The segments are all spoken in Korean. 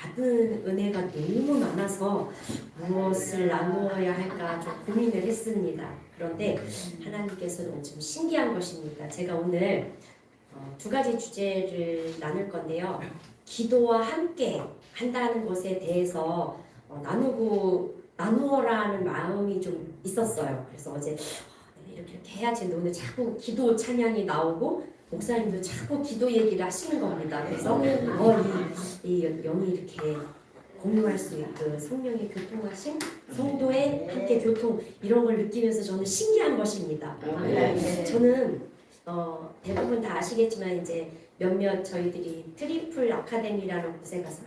받은 은혜가 너무 많아서 무엇을 나누어야 할까 좀 고민을 했습니다. 그런데 하나님께서는 좀 신기한 것입니다. 제가 오늘 두 가지 주제를 나눌 건데요. 기도와 함께 한다는 것에 대해서 나누어라는 마음이 좀 있었어요. 그래서 어제 이렇게 해야지. 근데 오늘 자꾸 기도 찬양이 나오고 목사님도 자꾸 기도 얘기를 하시는 겁니다. 그래서 이 영이 이렇게 공유할 수 있고 성령의 교통하심, 성도의 함께 교통 이런 걸 느끼면서 저는 신기한 것입니다. 저는 대부분 다 아시겠지만 이제 몇몇 저희들이 트리플 아카데미라는 곳에 가서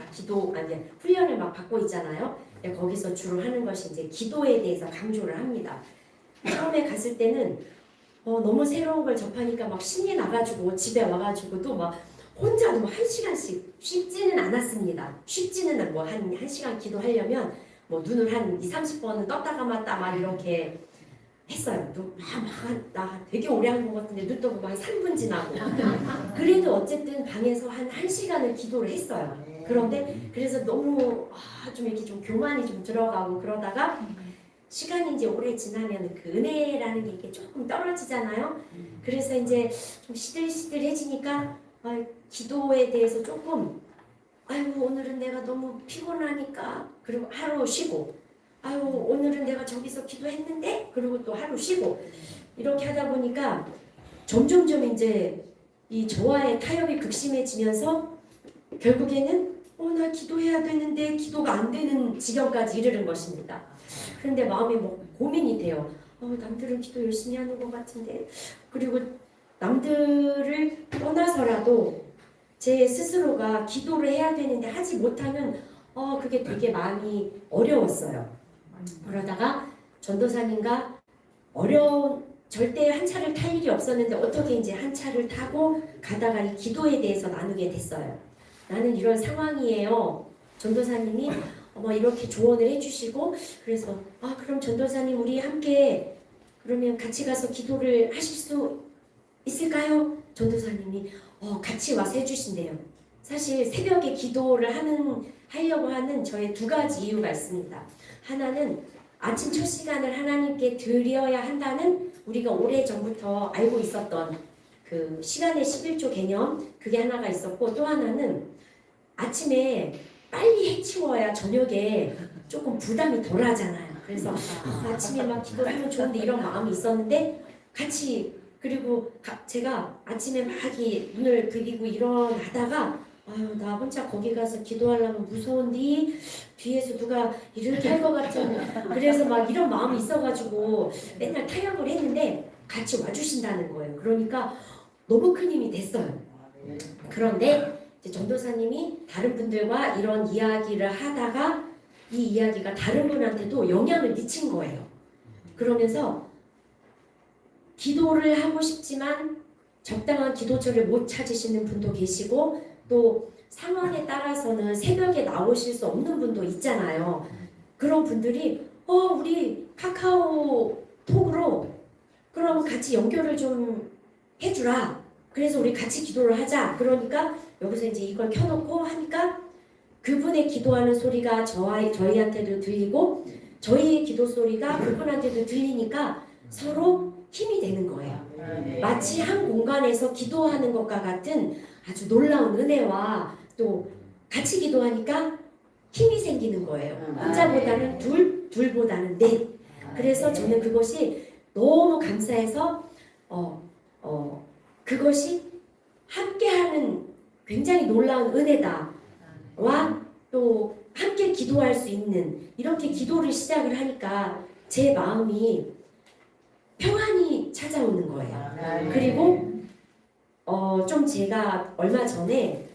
훈련을 막 받고 있잖아요. 거기서 주로 하는 것이 이제 기도에 대해서 강조를 합니다. 처음에 갔을 때는 너무 새로운 걸 접하니까 막 신이 나가지고 집에 와가지고 또 막 혼자도 뭐 1시간씩 쉽지는 않았습니다. 쉽지는 뭐 한 1시간 기도하려면 뭐 눈을 한 20-30번은 떴다 감았다 막 이렇게 했어요. 또 나 되게 오래 한 것 같은데 눈 떠보면 한 3분 지나고 그래도 어쨌든 방에서 한 1시간을 기도를 했어요. 그런데 그래서 너무 좀 이렇게 좀 교만이 좀 들어가고 그러다가 시간이 이제 오래 지나면 그 은혜라는 게 이렇게 조금 떨어지잖아요. 그래서 이제 좀 시들시들해지니까 기도에 대해서 조금 오늘은 내가 너무 피곤하니까 그리고 하루 쉬고 오늘은 내가 저기서 기도했는데 그리고 또 하루 쉬고 이렇게 하다 보니까 점점점 이제 이 저와의 타협이 극심해지면서 결국에는 나 기도해야 되는데 기도가 안 되는 지경까지 이르는 것입니다. 그런데 마음이 뭐 고민이 돼요. 남들은 기도 열심히 하는 것 같은데 그리고 남들을 떠나서라도 제 스스로가 기도를 해야 되는데 하지 못하면 그게 되게 마음이 어려웠어요. 그러다가 전도사님과 절대 한 차를 탈 일이 없었는데 어떻게 이제 한 차를 타고 가다가 이 기도에 대해서 나누게 됐어요. 나는 이런 상황이에요. 전도사님이 이렇게 조언을 해주시고 그래서 그럼 전도사님 우리 함께 그러면 같이 가서 기도를 하실 수 있을까요? 전도사님이 같이 와서 해주신대요. 사실 새벽에 기도를 하려고 하는 저의 두 가지 이유가 있습니다. 하나는 아침 첫 시간을 하나님께 드려야 한다는 우리가 오래전부터 알고 있었던 그 시간의 11조 개념 그게 하나가 있었고 또 하나는 아침에 빨리 해치워야 저녁에 조금 부담이 덜 하잖아요. 그래서 아침에 막 기도하면 좋은데 이런 마음이 있었는데 같이 그리고 제가 아침에 막 눈을 비비고 일어나다가 나 혼자 거기 가서 기도하려면 무서운데 뒤에서 누가 이렇게 할 것 같은 그래서 막 이런 마음이 있어가지고 맨날 타협을 했는데 같이 와주신다는 거예요. 그러니까 너무 큰 힘이 됐어요. 그런데 이제 전도사님이 다른 분들과 이런 이야기를 하다가 이 이야기가 다른 분한테도 영향을 미친 거예요. 그러면서 기도를 하고 싶지만 적당한 기도처를 못 찾으시는 분도 계시고 또 상황에 따라서는 새벽에 나오실 수 없는 분도 있잖아요. 그런 분들이 우리 카카오톡으로 그럼 같이 연결을 좀 해주라. 그래서 우리 같이 기도를 하자. 그러니까 여기서 이제 이걸 켜놓고 하니까 그분의 기도하는 소리가 저희한테도 들리고 저희의 기도 소리가 그분한테도 들리니까 서로 힘이 되는 거예요. 마치 한 공간에서 기도하는 것과 같은 아주 놀라운 은혜와 또 같이 기도하니까 힘이 생기는 거예요. 혼자보다는 둘보다는 넷. 그래서 저는 그것이 너무 감사해서 그것이 함께하는 굉장히 놀라운 은혜다와 또 함께 기도할 수 있는 이렇게 기도를 시작을 하니까 제 마음이 평안이 찾아오는 거예요. 그리고 좀 제가 얼마 전에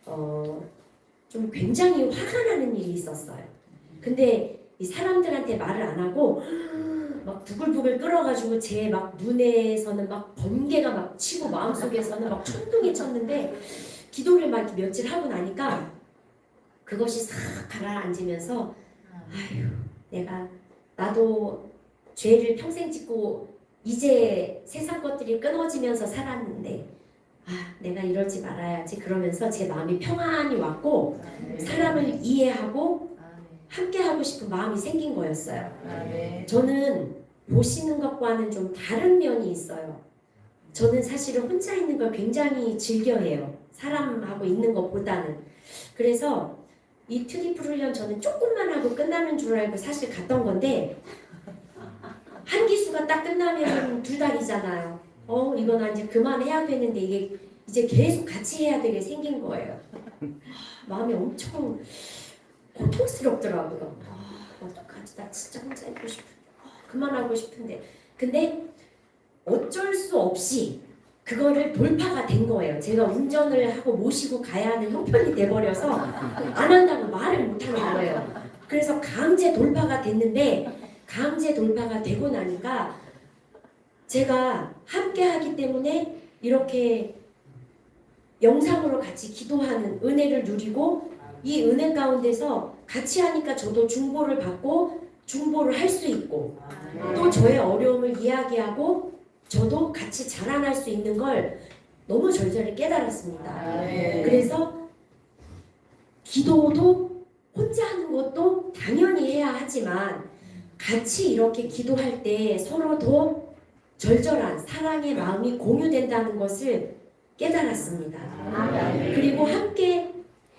좀 굉장히 화가 나는 일이 있었어요. 근데 이 사람들한테 말을 안 하고 막 부글부글 끓어가지고 제 막 눈에서는 막 번개가 막 치고 마음속에서는 막 천둥이 쳤는데 기도를 막 며칠 하고 나니까 그것이 싹 가라앉으면서 나도 죄를 평생 짓고 이제 세상 것들이 끊어지면서 살았는데 내가 이러지 말아야지 그러면서 제 마음이 평안이 왔고 사람을 이해하고 함께 하고 싶은 마음이 생긴 거였어요. 저는 보시는 것과는 좀 다른 면이 있어요. 저는 사실은 혼자 있는 걸 굉장히 즐겨해요. 사람하고 있는 것보다는. 그래서 이 트리플 훈련 저는 조금만 하고 끝나는 줄 알고 사실 갔던 건데 한 기수가 딱 끝나면 2달이잖아요. 이거 나 이제 그만해야 되는데 이게 이제 계속 같이 해야 되게 생긴 거예요. 마음이 엄청 고통스럽더라고요. 어떡하지? 나 진짜 혼자 있고 싶은데 그만하고 싶은데 근데 어쩔 수 없이 그거를 돌파가 된 거예요. 제가 운전을 하고 모시고 가야 하는 형편이 돼버려서 안 한다고 말을 못 하는 거예요. 그래서 강제 돌파가 됐는데 강제 돌파가 되고 나니까 제가 함께 하기 때문에 이렇게 영상으로 같이 기도하는 은혜를 누리고 이 은혜 가운데서 같이 하니까 저도 중보를 받고 중보를 할 수 있고 또 저의 어려움을 이야기하고 저도 같이 자라날 수 있는 걸 너무 절절히 깨달았습니다. 그래서 기도도 혼자 하는 것도 당연히 해야 하지만 같이 이렇게 기도할 때 서로 더 절절한 사랑의 마음이 공유된다는 것을 깨달았습니다. 그리고 함께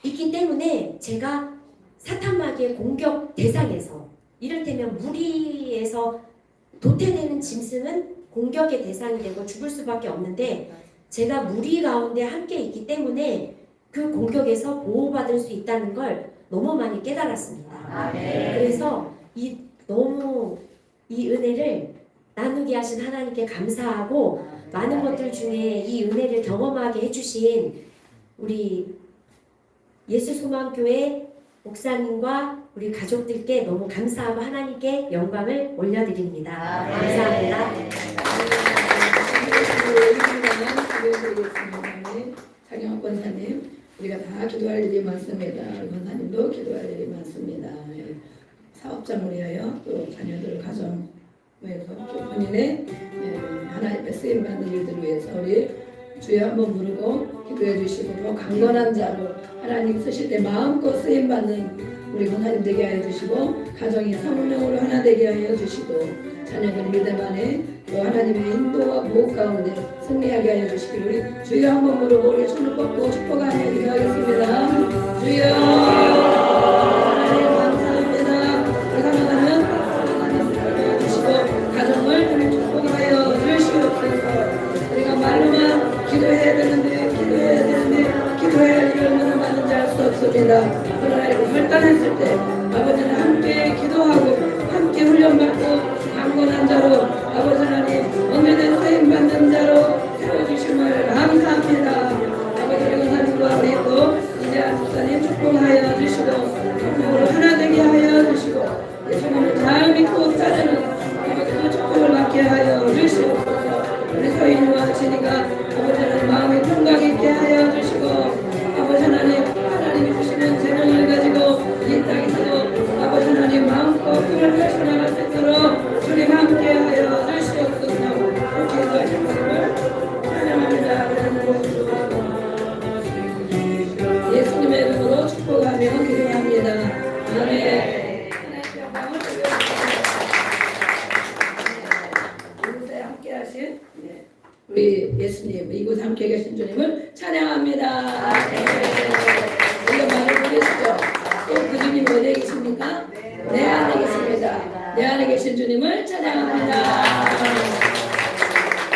있기 때문에 제가 사탄마귀의 공격 대상에서 이를테면 무리에서 도태되는 짐승은 공격의 대상이 되고 죽을 수밖에 없는데 제가 무리 가운데 함께 있기 때문에 그 공격에서 보호받을 수 있다는 걸 너무 많이 깨달았습니다. 그래서 너무 이 은혜를 나누게 하신 하나님께 감사하고 많은 것들 중에 이 은혜를 경험하게 해주신 우리 예수소망교회 목사님과 우리 가족들께 너무 감사하고 하나님께 영광을 올려드립니다. 감사합니다. 장영학 권사님, 우리가 다 기도할 일이 많습니다. 권사님도 기도할 일이 많습니다. 사업장을 위하여 또 자녀들 가정에서 또 본인의 하나님의 쓰임 받는 일들을 위해서 우리 주여 한번 부르고 기도해 주시고 또 강건한 자로 하나님 쓰실 때 마음껏 쓰임 받는 우리 권사님 되게 하여 주시고 가정이 성령으로 하나 되게 하여 주시고 자녀들 믿음 안에 또 하나님의 인도와 보호 가운데 승리하게 하여 주시기를 우리 주여 한번 부르고 우리 손을 뻗고 축복하며 기도하겠습니다. 주여 하나님 감사합니다. 우리 감사하면 하나님 주시고 가정을 축복하여 주시옵소서. 우리가 말로만 기도해야 되는데 기도해야 할 일을 얼마나 많은지 알 수 없습니다. 그러나 이렇게 결단했을 때 아버지는 함께 기도하고 함께 훈련받고 강건한 자로 아버지 하나님 언제든 쓰임받는 자로 세워주심을 감사합니다. 아버지 권사님과 우리 또 이재한 목사님 축복하여 주시고 축복으로 하나 되게 하여 주시고 예수님을 잘 믿고 따르는 아버지 그 축복을 받게 하여 주시옵소서. 우리 서인과 진이가 아버지 하나님 마음에 평강 있게 하여 주시고 아버지 하나님이 주시는 재능을 가지고 이 땅에서도 아버지 하나님 마음껏 꿈을 펼쳐나갈 수 있도록 주님 함께 하여 주시옵소서. 그렇게 해주신 것을 찬양합니다. 예수님의 이름으로 축복하며 기도합니다. 아멘. 이곳에 함께 하신 우리 예수님, 이곳에 함께 계신 주님을 찬양합니다. 우리가 말을 보내시죠. 또 그 주님 어디에 계십니까? 내 안에 계십니다. 내 안에 계신 주님을 찬양합니다.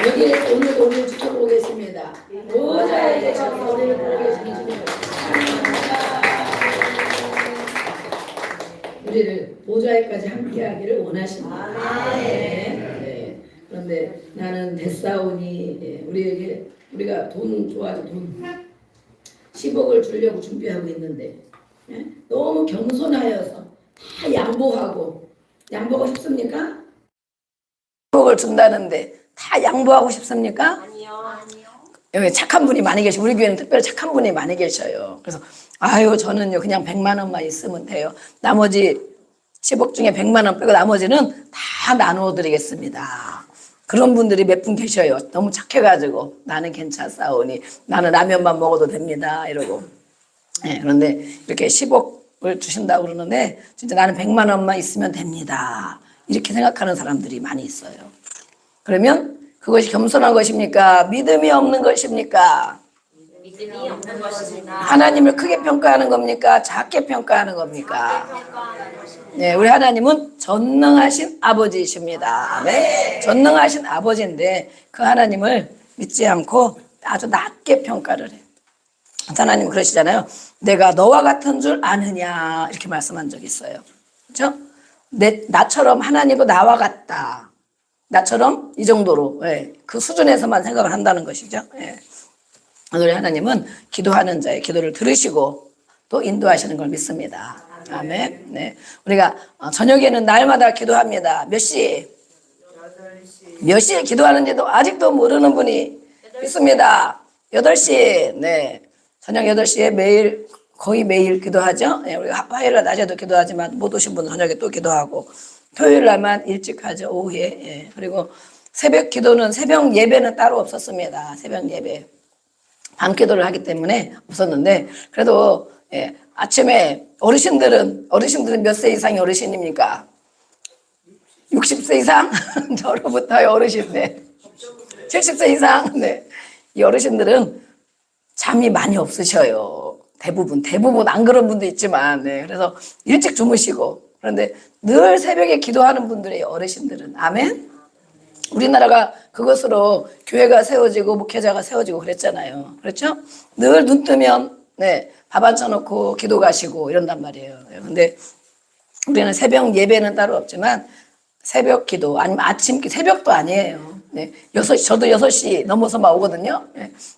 여기에 오늘 지켜보고 계십니다. 보좌에 계셔서 우리를 보고 계시는 주님을 찬양합니다. 우리를 보좌에까지 함께하기를 원하십니다. 네. 그런데 나는 됐사오니 우리가 돈 좋아하죠. 돈 10억을 주려고 준비하고 있는데 너무 겸손하여서 다 양보하고 싶습니까? 10억을 준다는데 다 양보하고 싶습니까? 아니요. 여기 착한 분이 많이 계시고 우리 교회는 특별히 착한 분이 많이 계셔요. 그래서 저는요 그냥 100만 원만 있으면 돼요. 나머지 10억 중에 100만 원 빼고 나머지는 다 나누어 드리겠습니다. 그런 분들이 몇 분 계셔요. 너무 착해가지고 나는 괜찮사오니 나는 라면만 먹어도 됩니다 이러고. 그런데 이렇게 10억을 주신다고 그러는데 진짜 나는 100만 원만 있으면 됩니다. 이렇게 생각하는 사람들이 많이 있어요. 그러면 그것이 겸손한 것입니까? 믿음이 없는 것입니까? 믿음이 없는 것입니다. 하나님을 크게 평가하는 겁니까? 작게 평가하는 겁니까? 네, 우리 하나님은 전능하신 아버지이십니다. 아멘. 전능하신 아버지인데 그 하나님을 믿지 않고 아주 낮게 평가를 해요. 하나님 그러시잖아요. 내가 너와 같은 줄 아느냐 이렇게 말씀한 적이 있어요. 그렇죠? 나처럼 하나님도 나와 같다. 나처럼 이 정도로 그 수준에서만 생각을 한다는 것이죠. 우리 하나님은 기도하는 자의 기도를 들으시고 또 인도하시는 걸 믿습니다. 아멘. 네. 우리가 저녁에는 날마다 기도합니다. 몇 시? 몇 시에 기도하는지도 아직도 모르는 분이 있습니다. 8시. 네. 저녁 8시에 매일 거의 매일 기도하죠. 네. 우리가 화요일 낮에도 기도하지만 못 오신 분은 저녁에 또 기도하고 토요일 날만 일찍 하죠. 오후에. 그리고 새벽 기도는 새벽 예배는 따로 없었습니다. 새벽 예배. 밤 기도를 하기 때문에 없었는데 그래도 아침에 어르신들은 몇 세 이상이 어르신입니까? 60세 이상? 저로부터의 어르신네. 70세 이상? 네. 이 어르신들은 잠이 많이 없으셔요. 대부분 안 그런 분도 있지만 그래서 일찍 주무시고 그런데 늘 새벽에 기도하는 분들이 어르신들은 아멘. 우리나라가 그것으로 교회가 세워지고 목회자가 세워지고 그랬잖아요. 그렇죠? 늘 눈 뜨면 밥 안 쳐놓고 기도 가시고 이런단 말이에요. 근데 우리는 새벽 예배는 따로 없지만 새벽 기도 아니면 아침 새벽도 아니에요. 6시 저도 6시 넘어서만 오거든요.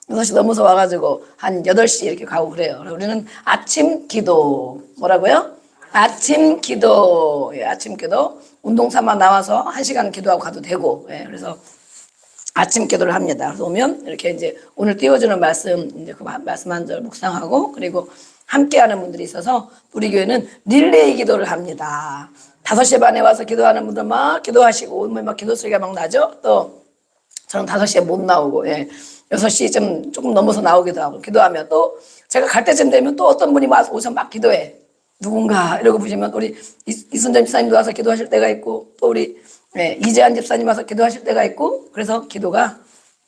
6시 넘어서 와가지고 한 8시 이렇게 가고 그래요. 우리는 아침 기도 뭐라고요? 아침 기도. 아침 기도. 운동 삼아 나와서 1시간 기도하고 가도 되고. 그래서 아침 기도를 합니다. 그래서 오면 이렇게 이제 오늘 띄워주는 말씀, 이제 그 말씀 한 절 묵상하고 그리고 함께 하는 분들이 있어서 우리 교회는 릴레이 기도를 합니다. 5시 반에 와서 기도하는 분들 막 기도하시고 오면 막 기도 소리가 막 나죠. 또 저는 5시에 못 나오고 6시 조금 넘어서 나오기도 하고 기도하면 또 제가 갈 때쯤 되면 또 어떤 분이 와서 오셔서 막 기도해. 누군가 이러고 보시면 우리 이순전 집사님도 와서 기도하실 때가 있고 또 우리 이재한 집사님 와서 기도하실 때가 있고 그래서 기도가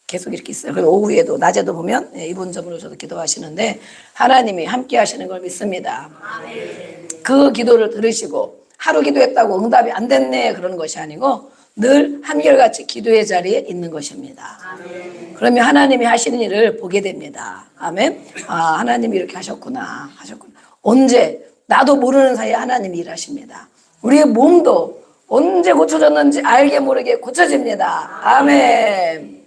계속 이렇게 있어요. 그리고 오후에도 낮에도 보면 이분 저분 오셔서 기도하시는데 하나님이 함께 하시는 걸 믿습니다. 그 기도를 들으시고 하루 기도했다고 응답이 안 됐네 그러는 것이 아니고 늘 한결같이 기도의 자리에 있는 것입니다. 그러면 하나님이 하시는 일을 보게 됩니다. 아멘. 아, 하나님이 이렇게 하셨구나. 언제 나도 모르는 사이에 하나님이 일하십니다. 우리의 몸도 언제 고쳐졌는지 알게 모르게 고쳐집니다. 아멘.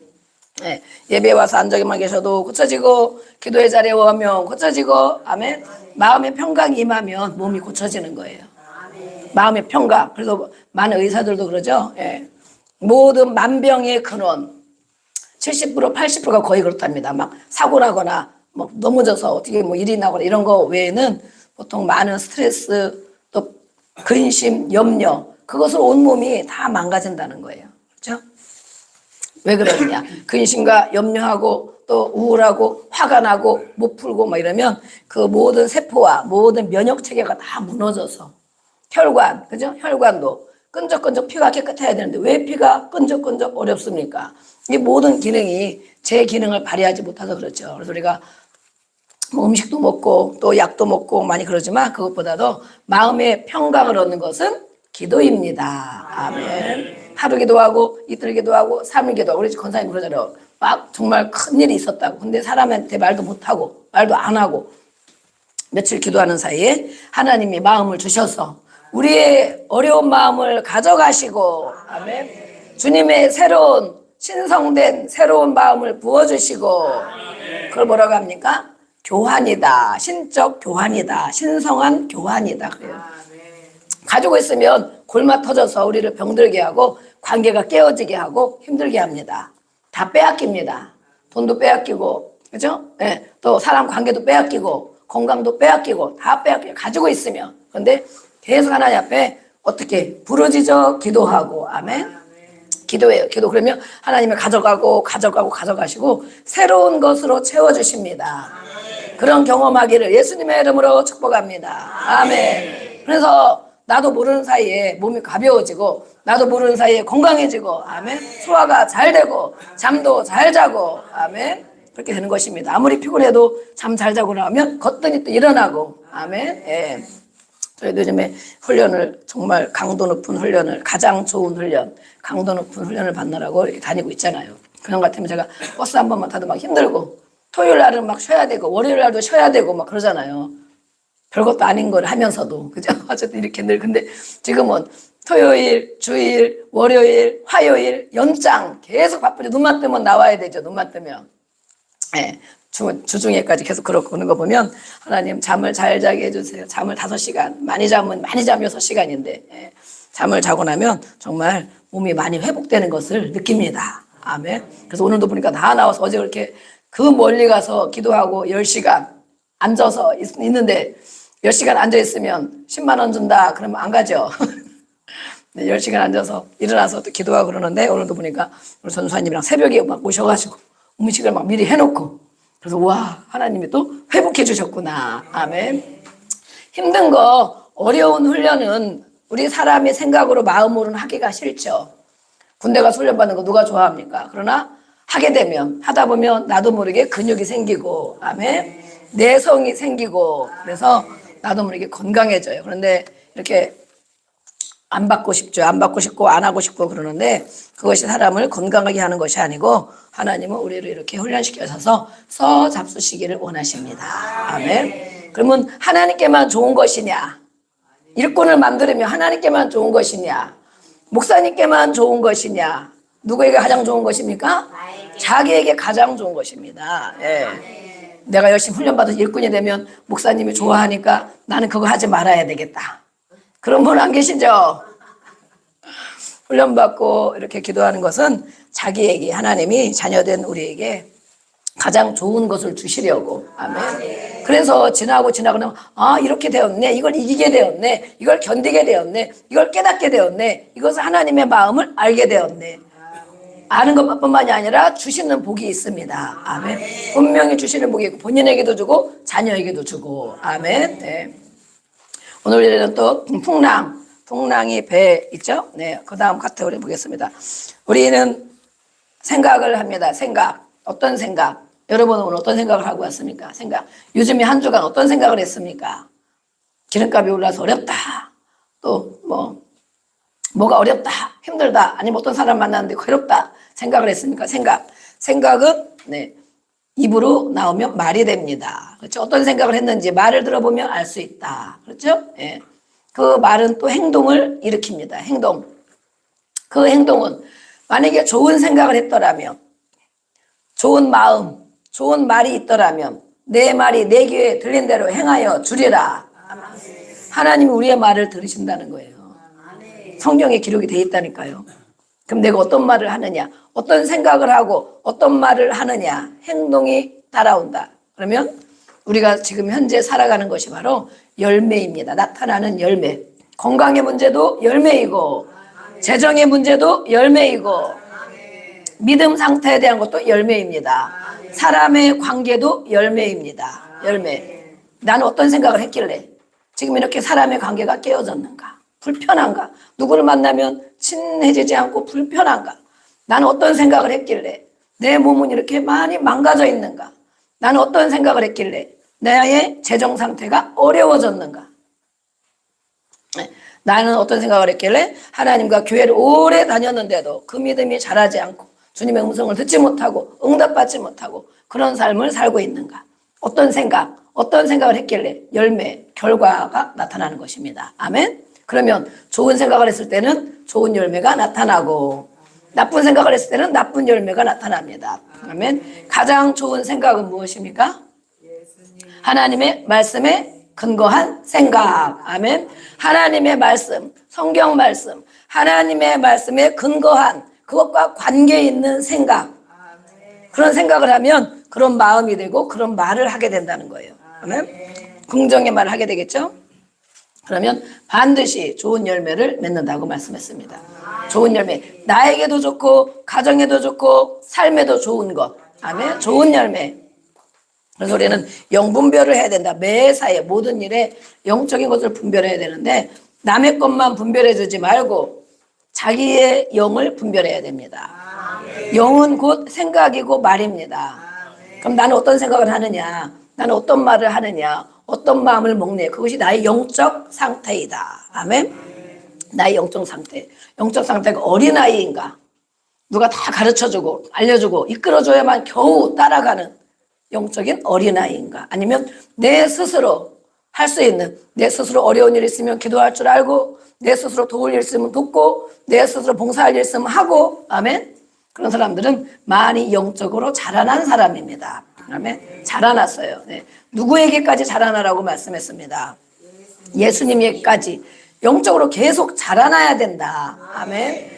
예배에 와서 앉아만 계셔도 고쳐지고 기도의 자리에 오면 고쳐지고 아멘. 마음의 평강이 임하면 몸이 고쳐지는 거예요. 마음의 평강. 그래서 많은 의사들도 그러죠. 모든 만병의 근원 70% 80%가 거의 그렇답니다. 막 사고 나거나 뭐 넘어져서 어떻게 뭐 일이 나거나 이런 거 외에는 보통 많은 스트레스 또 근심 염려 그것으로 온몸이 다 망가진다는 거예요. 그렇죠? 왜 그러느냐? 근심과 염려하고 또 우울하고 화가 나고 못 풀고 막 이러면 그 모든 세포와 모든 면역 체계가 다 무너져서 혈관, 그죠? 혈관도 끈적끈적 피가 깨끗해야 되는데 왜 피가 끈적끈적 어렵습니까? 이 모든 기능이 제 기능을 발휘하지 못해서 그렇죠. 그래서 우리가 뭐 음식도 먹고 또 약도 먹고 많이 그러지만 그것보다도 마음의 평강을 얻는 것은 기도입니다. 아멘. 하루 기도하고 이틀 기도하고 3일 기도하고 우리 권사님 그러잖아요. 막 정말 큰일이 있었다고. 근데 사람한테 말도 못하고 말도 안 하고 며칠 기도하는 사이에 하나님이 마음을 주셔서 우리의 어려운 마음을 가져가시고 아멘. 주님의 새로운 신성된 새로운 마음을 부어주시고 그걸 뭐라고 합니까? 교환이다. 신적 교환이다. 신성한 교환이다. 그래요. 가지고 있으면 골마 터져서 우리를 병들게 하고 관계가 깨어지게 하고 힘들게 합니다. 다 빼앗깁니다. 돈도 빼앗기고, 그죠? 또 사람 관계도 빼앗기고, 건강도 빼앗기고, 다 빼앗기고, 가지고 있으면. 그런데 계속 하나님 앞에 어떻게 부르짖어 기도하고, 아멘? 기도해요. 기도. 그러면 하나님을 가져가시고, 새로운 것으로 채워주십니다. 그런 경험하기를 예수님의 이름으로 축복합니다. 아멘. 그래서 나도 모르는 사이에 몸이 가벼워지고 나도 모르는 사이에 건강해지고 아멘. 소화가 잘 되고 잠도 잘 자고 아멘. 그렇게 되는 것입니다. 아무리 피곤해도 잠 잘 자고 나면 거뜬히 또 일어나고 아멘. 예. 저희도 요즘에 훈련을 정말 강도 높은 훈련을 가장 좋은 훈련 강도 높은 훈련을 받느라고 이렇게 다니고 있잖아요. 그런 것 같으면 제가 버스 한 번만 타도 막 힘들고 토요일 날은 막 쉬어야 되고 월요일 날도 쉬어야 되고 막 그러잖아요. 별것도 아닌 걸 하면서도 그죠? 어쨌든 이렇게 늘 근데 지금은 토요일, 주일, 월요일, 화요일 연장 계속 바쁘죠. 눈만 뜨면 나와야 되죠. 눈만 뜨면 예, 주중에까지 계속 그러고 그런 거 보면 하나님 잠을 잘 자게 해주세요. 잠을 5시간 많이 자면 6시간인데 예, 잠을 자고 나면 정말 몸이 많이 회복되는 것을 느낍니다. 아멘. 그래서 오늘도 보니까 다 나와서 어제 그렇게 그 멀리 가서 기도하고 10시간 앉아서 있는데 10시간 앉아있으면 10만 원 준다 그러면 안 가죠. 10시간 앉아서 일어나서 또 기도하고 그러는데 오늘도 보니까 우리 전수사님이랑 새벽에 막 오셔가지고 음식을 막 미리 해놓고 그래서 와 하나님이 또 회복해 주셨구나. 아멘. 힘든 거 어려운 훈련은 우리 사람의 생각으로 마음으로는 하기가 싫죠. 군대 가서 훈련받는 거 누가 좋아합니까? 그러나 하게 되면 하다 보면 나도 모르게 근육이 생기고 아멘. 내성이 생기고 그래서 나도 모르게 건강해져요. 그런데 이렇게 안 받고 싶죠. 안 받고 싶고 안 하고 싶고 그러는데 그것이 사람을 건강하게 하는 것이 아니고 하나님은 우리를 이렇게 훈련시켜서 잡수시기를 원하십니다. 아멘. 그러면 하나님께만 좋은 것이냐? 일꾼을 만들면 하나님께만 좋은 것이냐? 목사님께만 좋은 것이냐? 누구에게 가장 좋은 것입니까? 자기에게 가장 좋은 것입니다. 예. 내가 열심히 훈련받아서 일꾼이 되면 목사님이 좋아하니까 나는 그거 하지 말아야 되겠다. 그런 분 안 계시죠? 훈련받고 이렇게 기도하는 것은 자기에게 하나님이 자녀된 우리에게 가장 좋은 것을 주시려고. 아멘. 그래서 지나고 나면 이렇게 되었네. 이걸 이기게 되었네. 이걸 견디게 되었네. 이걸 깨닫게 되었네. 이것은 하나님의 마음을 알게 되었네. 아는 것뿐만이 아니라 주시는 복이 있습니다. 아멘. 분명히 주시는 복이 있고 본인에게도 주고 자녀에게도 주고. 아멘. 네. 오늘은 또 풍랑이 배 있죠? 네. 그 다음 카테고리 보겠습니다. 우리는 생각을 합니다. 생각. 어떤 생각? 여러분은 오늘 어떤 생각을 하고 왔습니까? 생각. 요즘에 한 주간 어떤 생각을 했습니까? 기름값이 올라서 어렵다. 또 뭐가 어렵다. 힘들다. 아니면 어떤 사람 만났는데 괴롭다. 생각을 했습니까? 생각은 네. 입으로 나오면 말이 됩니다. 그렇죠? 어떤 생각을 했는지 말을 들어보면 알 수 있다. 그렇죠? 예. 그 말은 또 행동을 일으킵니다. 행동. 그 행동은 만약에 좋은 생각을 했더라면, 좋은 마음, 좋은 말이 있더라면 내 말이 내 귀에 들린 대로 행하여 주리라. 하나님이 우리의 말을 들으신다는 거예요. 성경에 기록이 돼 있다니까요. 그럼 내가 어떤 말을 하느냐, 어떤 생각을 하고 어떤 말을 하느냐, 행동이 따라온다. 그러면 우리가 지금 현재 살아가는 것이 바로 열매입니다. 나타나는 열매. 건강의 문제도 열매이고 재정의 문제도 열매이고 믿음 상태에 대한 것도 열매입니다. 사람의 관계도 열매입니다. 열매. 나는 어떤 생각을 했길래 지금 이렇게 사람의 관계가 깨어졌는가? 불편한가? 누구를 만나면 친해지지 않고 불편한가? 나는 어떤 생각을 했길래 내 몸은 이렇게 많이 망가져 있는가? 나는 어떤 생각을 했길래 나의 재정 상태가 어려워졌는가? 나는 어떤 생각을 했길래 하나님과 교회를 오래 다녔는데도 그 믿음이 자라지 않고 주님의 음성을 듣지 못하고 응답받지 못하고 그런 삶을 살고 있는가? 어떤 생각을 했길래 열매, 결과가 나타나는 것입니다. 아멘? 그러면 좋은 생각을 했을 때는 좋은 열매가 나타나고 나쁜 생각을 했을 때는 나쁜 열매가 나타납니다. 아멘? 가장 좋은 생각은 무엇입니까? 하나님의 말씀에 근거한 생각. 아멘? 하나님의 말씀, 성경 말씀, 하나님의 말씀에 근거한 그것과 관계 있는 생각. 그런 생각을 하면 그런 마음이 되고 그런 말을 하게 된다는 거예요. 아멘? 긍정의 말을 하게 되겠죠? 그러면 반드시 좋은 열매를 맺는다고 말씀했습니다. 좋은 열매. 나에게도 좋고 가정에도 좋고 삶에도 좋은 것. 아멘. 좋은 열매. 그래서 우리는 영 분별을 해야 된다. 매사에 모든 일에 영적인 것을 분별해야 되는데 남의 것만 분별해 주지 말고 자기의 영을 분별해야 됩니다. 영은 곧 생각이고 말입니다. 그럼 나는 어떤 생각을 하느냐, 나는 어떤 말을 하느냐, 어떤 마음을 먹느냐, 그것이 나의 영적 상태이다. 아멘. 나의 영적 상태. 영적 상태가 어린아이인가, 누가 다 가르쳐주고 알려주고 이끌어줘야만 겨우 따라가는 영적인 어린아이인가, 아니면 내 스스로 할 수 있는, 내 스스로 어려운 일 있으면 기도할 줄 알고, 내 스스로 도울 일 있으면 돕고, 내 스스로 봉사할 일 있으면 하고, 아멘. 그런 사람들은 많이 영적으로 자라난 사람입니다. 아멘. 자라났어요. 네. 누구에게까지 자라나라고 말씀했습니다. 예수님에게까지 영적으로 계속 자라나야 된다. 아멘.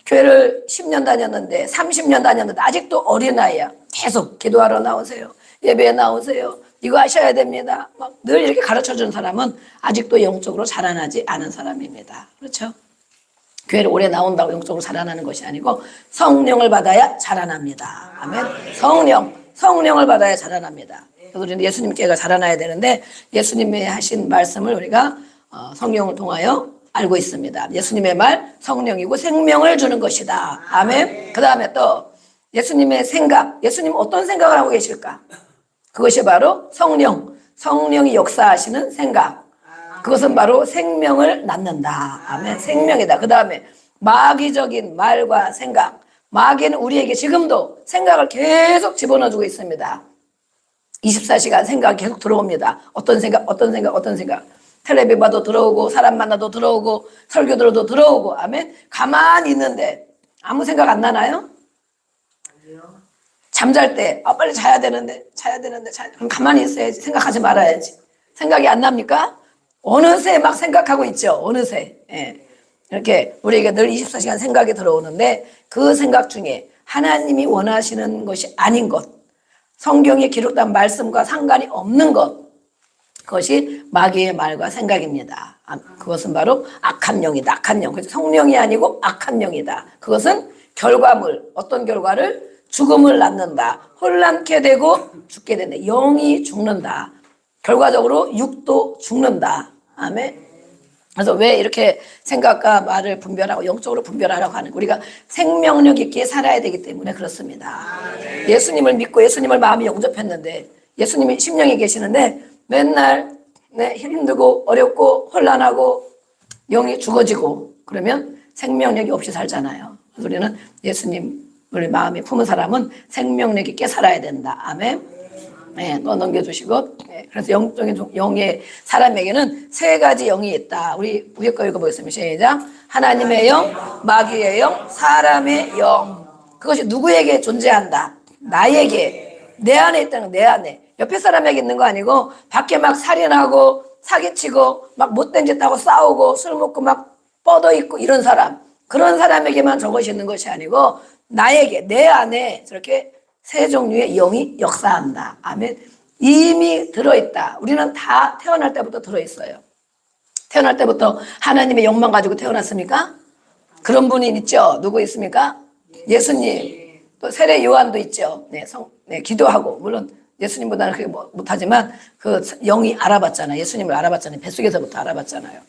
교회를 10년 다녔는데 30년 다녔는데 아직도 어린아이야. 계속 기도하러 나오세요. 예배에 나오세요. 이거 하셔야 됩니다. 막 늘 이렇게 가르쳐주는 사람은 아직도 영적으로 자라나지 않은 사람입니다. 그렇죠? 교회를 오래 나온다고 영적으로 자라나는 것이 아니고 성령을 받아야 자라납니다. 아멘. 성령을 받아야 자라납니다. 그래서 우리는 예수님께가 자라나야 되는데 예수님의 하신 말씀을 우리가 성령을 통하여 알고 있습니다. 예수님의 말 성령이고 생명을 주는 것이다. 아멘. 그 다음에 또 예수님의 생각, 예수님 어떤 생각을 하고 계실까? 그것이 바로 성령이 역사하시는 생각. 그것은 바로 생명을 낳는다. 아멘. 생명이다. 그 다음에 마귀적인 말과 생각. 마귀는 우리에게 지금도 생각을 계속 집어넣어주고 있습니다. 24시간 생각이 계속 들어옵니다. 어떤 생각. 텔레비 봐도 들어오고, 사람 만나도 들어오고, 설교 들어도 들어오고, 아멘. 가만히 있는데 아무 생각 안 나나요? 잠잘 때, 빨리 자야 되는데. 그럼 가만히 있어야지. 생각하지 말아야지. 생각이 안 납니까? 어느새 막 생각하고 있죠. 어느새. 예. 이렇게 우리에게 늘 24시간 생각이 들어오는데 그 생각 중에 하나님이 원하시는 것이 아닌 것, 성경에 기록된 말씀과 상관이 없는 것, 그것이 마귀의 말과 생각입니다. 그것은 바로 악한 영이다. 악한 영. 성령이 아니고 악한 영이다. 그것은 결과물, 어떤 결과를 죽음을 낳는다. 혼란케 되고 죽게 된다. 영이 죽는다. 결과적으로 육도 죽는다. 아멘. 그래서 왜 이렇게 생각과 말을 분별하고 영적으로 분별하라고 하는, 우리가 생명력 있게 살아야 되기 때문에 그렇습니다. 예수님을 믿고 예수님을 마음에 영접했는데 예수님이 심령에 계시는데 맨날 힘들고 어렵고 혼란하고 영이 죽어지고 그러면 생명력이 없이 살잖아요. 그래서 우리는 예수님을 마음에 품은 사람은 생명력 있게 살아야 된다. 아멘. 네, 또 넘겨주시고. 네, 그래서 영적인 영의 사람에게는 세 가지 영이 있다. 우리 위에 거 읽어보겠습니다. 시작. 하나님의 영, 마귀의 영, 사람의 영. 그것이 누구에게 존재한다? 나에게. 내 안에 있다는, 내 안에. 옆에 사람에게 있는 거 아니고 밖에 막 살인하고 사기치고 막 못된 짓 하고 싸우고 술 먹고 막 뻗어 있고 이런 사람, 그런 사람에게만 저것이 있는 것이 아니고 나에게, 내 안에 저렇게 세 종류의 영이 역사한다. 아멘. 이미 들어있다. 우리는 다 태어날 때부터 들어있어요. 태어날 때부터 하나님의 영만 가지고 태어났습니까? 그런 분이 있죠. 누구 있습니까? 예수님. 또 세례 요한도 있죠. 기도하고. 물론 예수님보다는 그게 못하지만 그 영이 알아봤잖아요. 예수님을 알아봤잖아요. 뱃속에서부터 알아봤잖아요.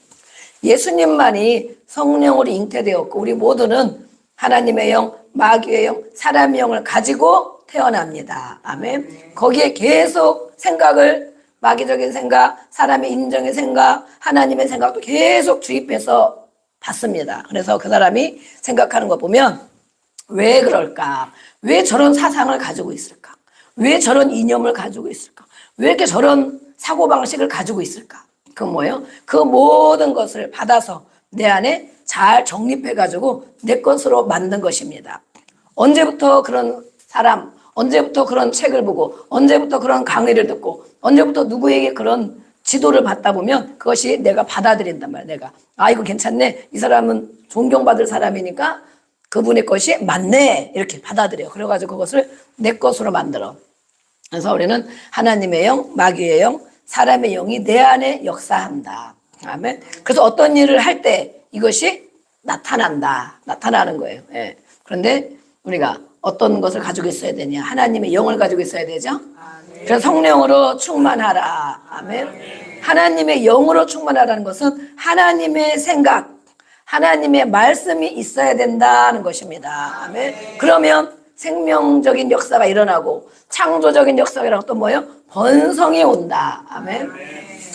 예수님만이 성령으로 잉태되었고 우리 모두는 하나님의 영, 마귀의 영, 사람의 영을 가지고 태어납니다. 아멘. 거기에 계속 생각을, 마귀적인 생각, 사람의 인정의 생각, 하나님의 생각도 계속 주입해서 받습니다. 그래서 그 사람이 생각하는 거 보면 왜 그럴까? 왜 저런 사상을 가지고 있을까? 왜 저런 이념을 가지고 있을까? 왜 이렇게 저런 사고방식을 가지고 있을까? 그 뭐예요? 그 모든 것을 받아서 내 안에 잘 정립해가지고 내 것으로 만든 것입니다. 언제부터 그런 사람, 언제부터 그런 책을 보고, 언제부터 그런 강의를 듣고, 언제부터 누구에게 그런 지도를 받다 보면 그것이 내가 받아들인단 말이야. 내가 이거 괜찮네, 이 사람은 존경받을 사람이니까 그분의 것이 맞네, 이렇게 받아들여요. 그래가지고 그것을 내 것으로 만들어. 그래서 우리는 하나님의 영, 마귀의 영, 사람의 영이 내 안에 역사한다. 아멘. 그래서 어떤 일을 할 때 이것이 나타나는 거예요. 예. 그런데 우리가 어떤 것을 가지고 있어야 되냐? 하나님의 영을 가지고 있어야 되죠. 그래서 성령으로 충만하라. 아멘. 하나님의 영으로 충만하라는 것은 하나님의 생각, 하나님의 말씀이 있어야 된다는 것입니다. 아멘. 그러면 생명적인 역사가 일어나고 창조적인 역사가 일어나고 또 뭐예요? 번성이 온다. 아멘.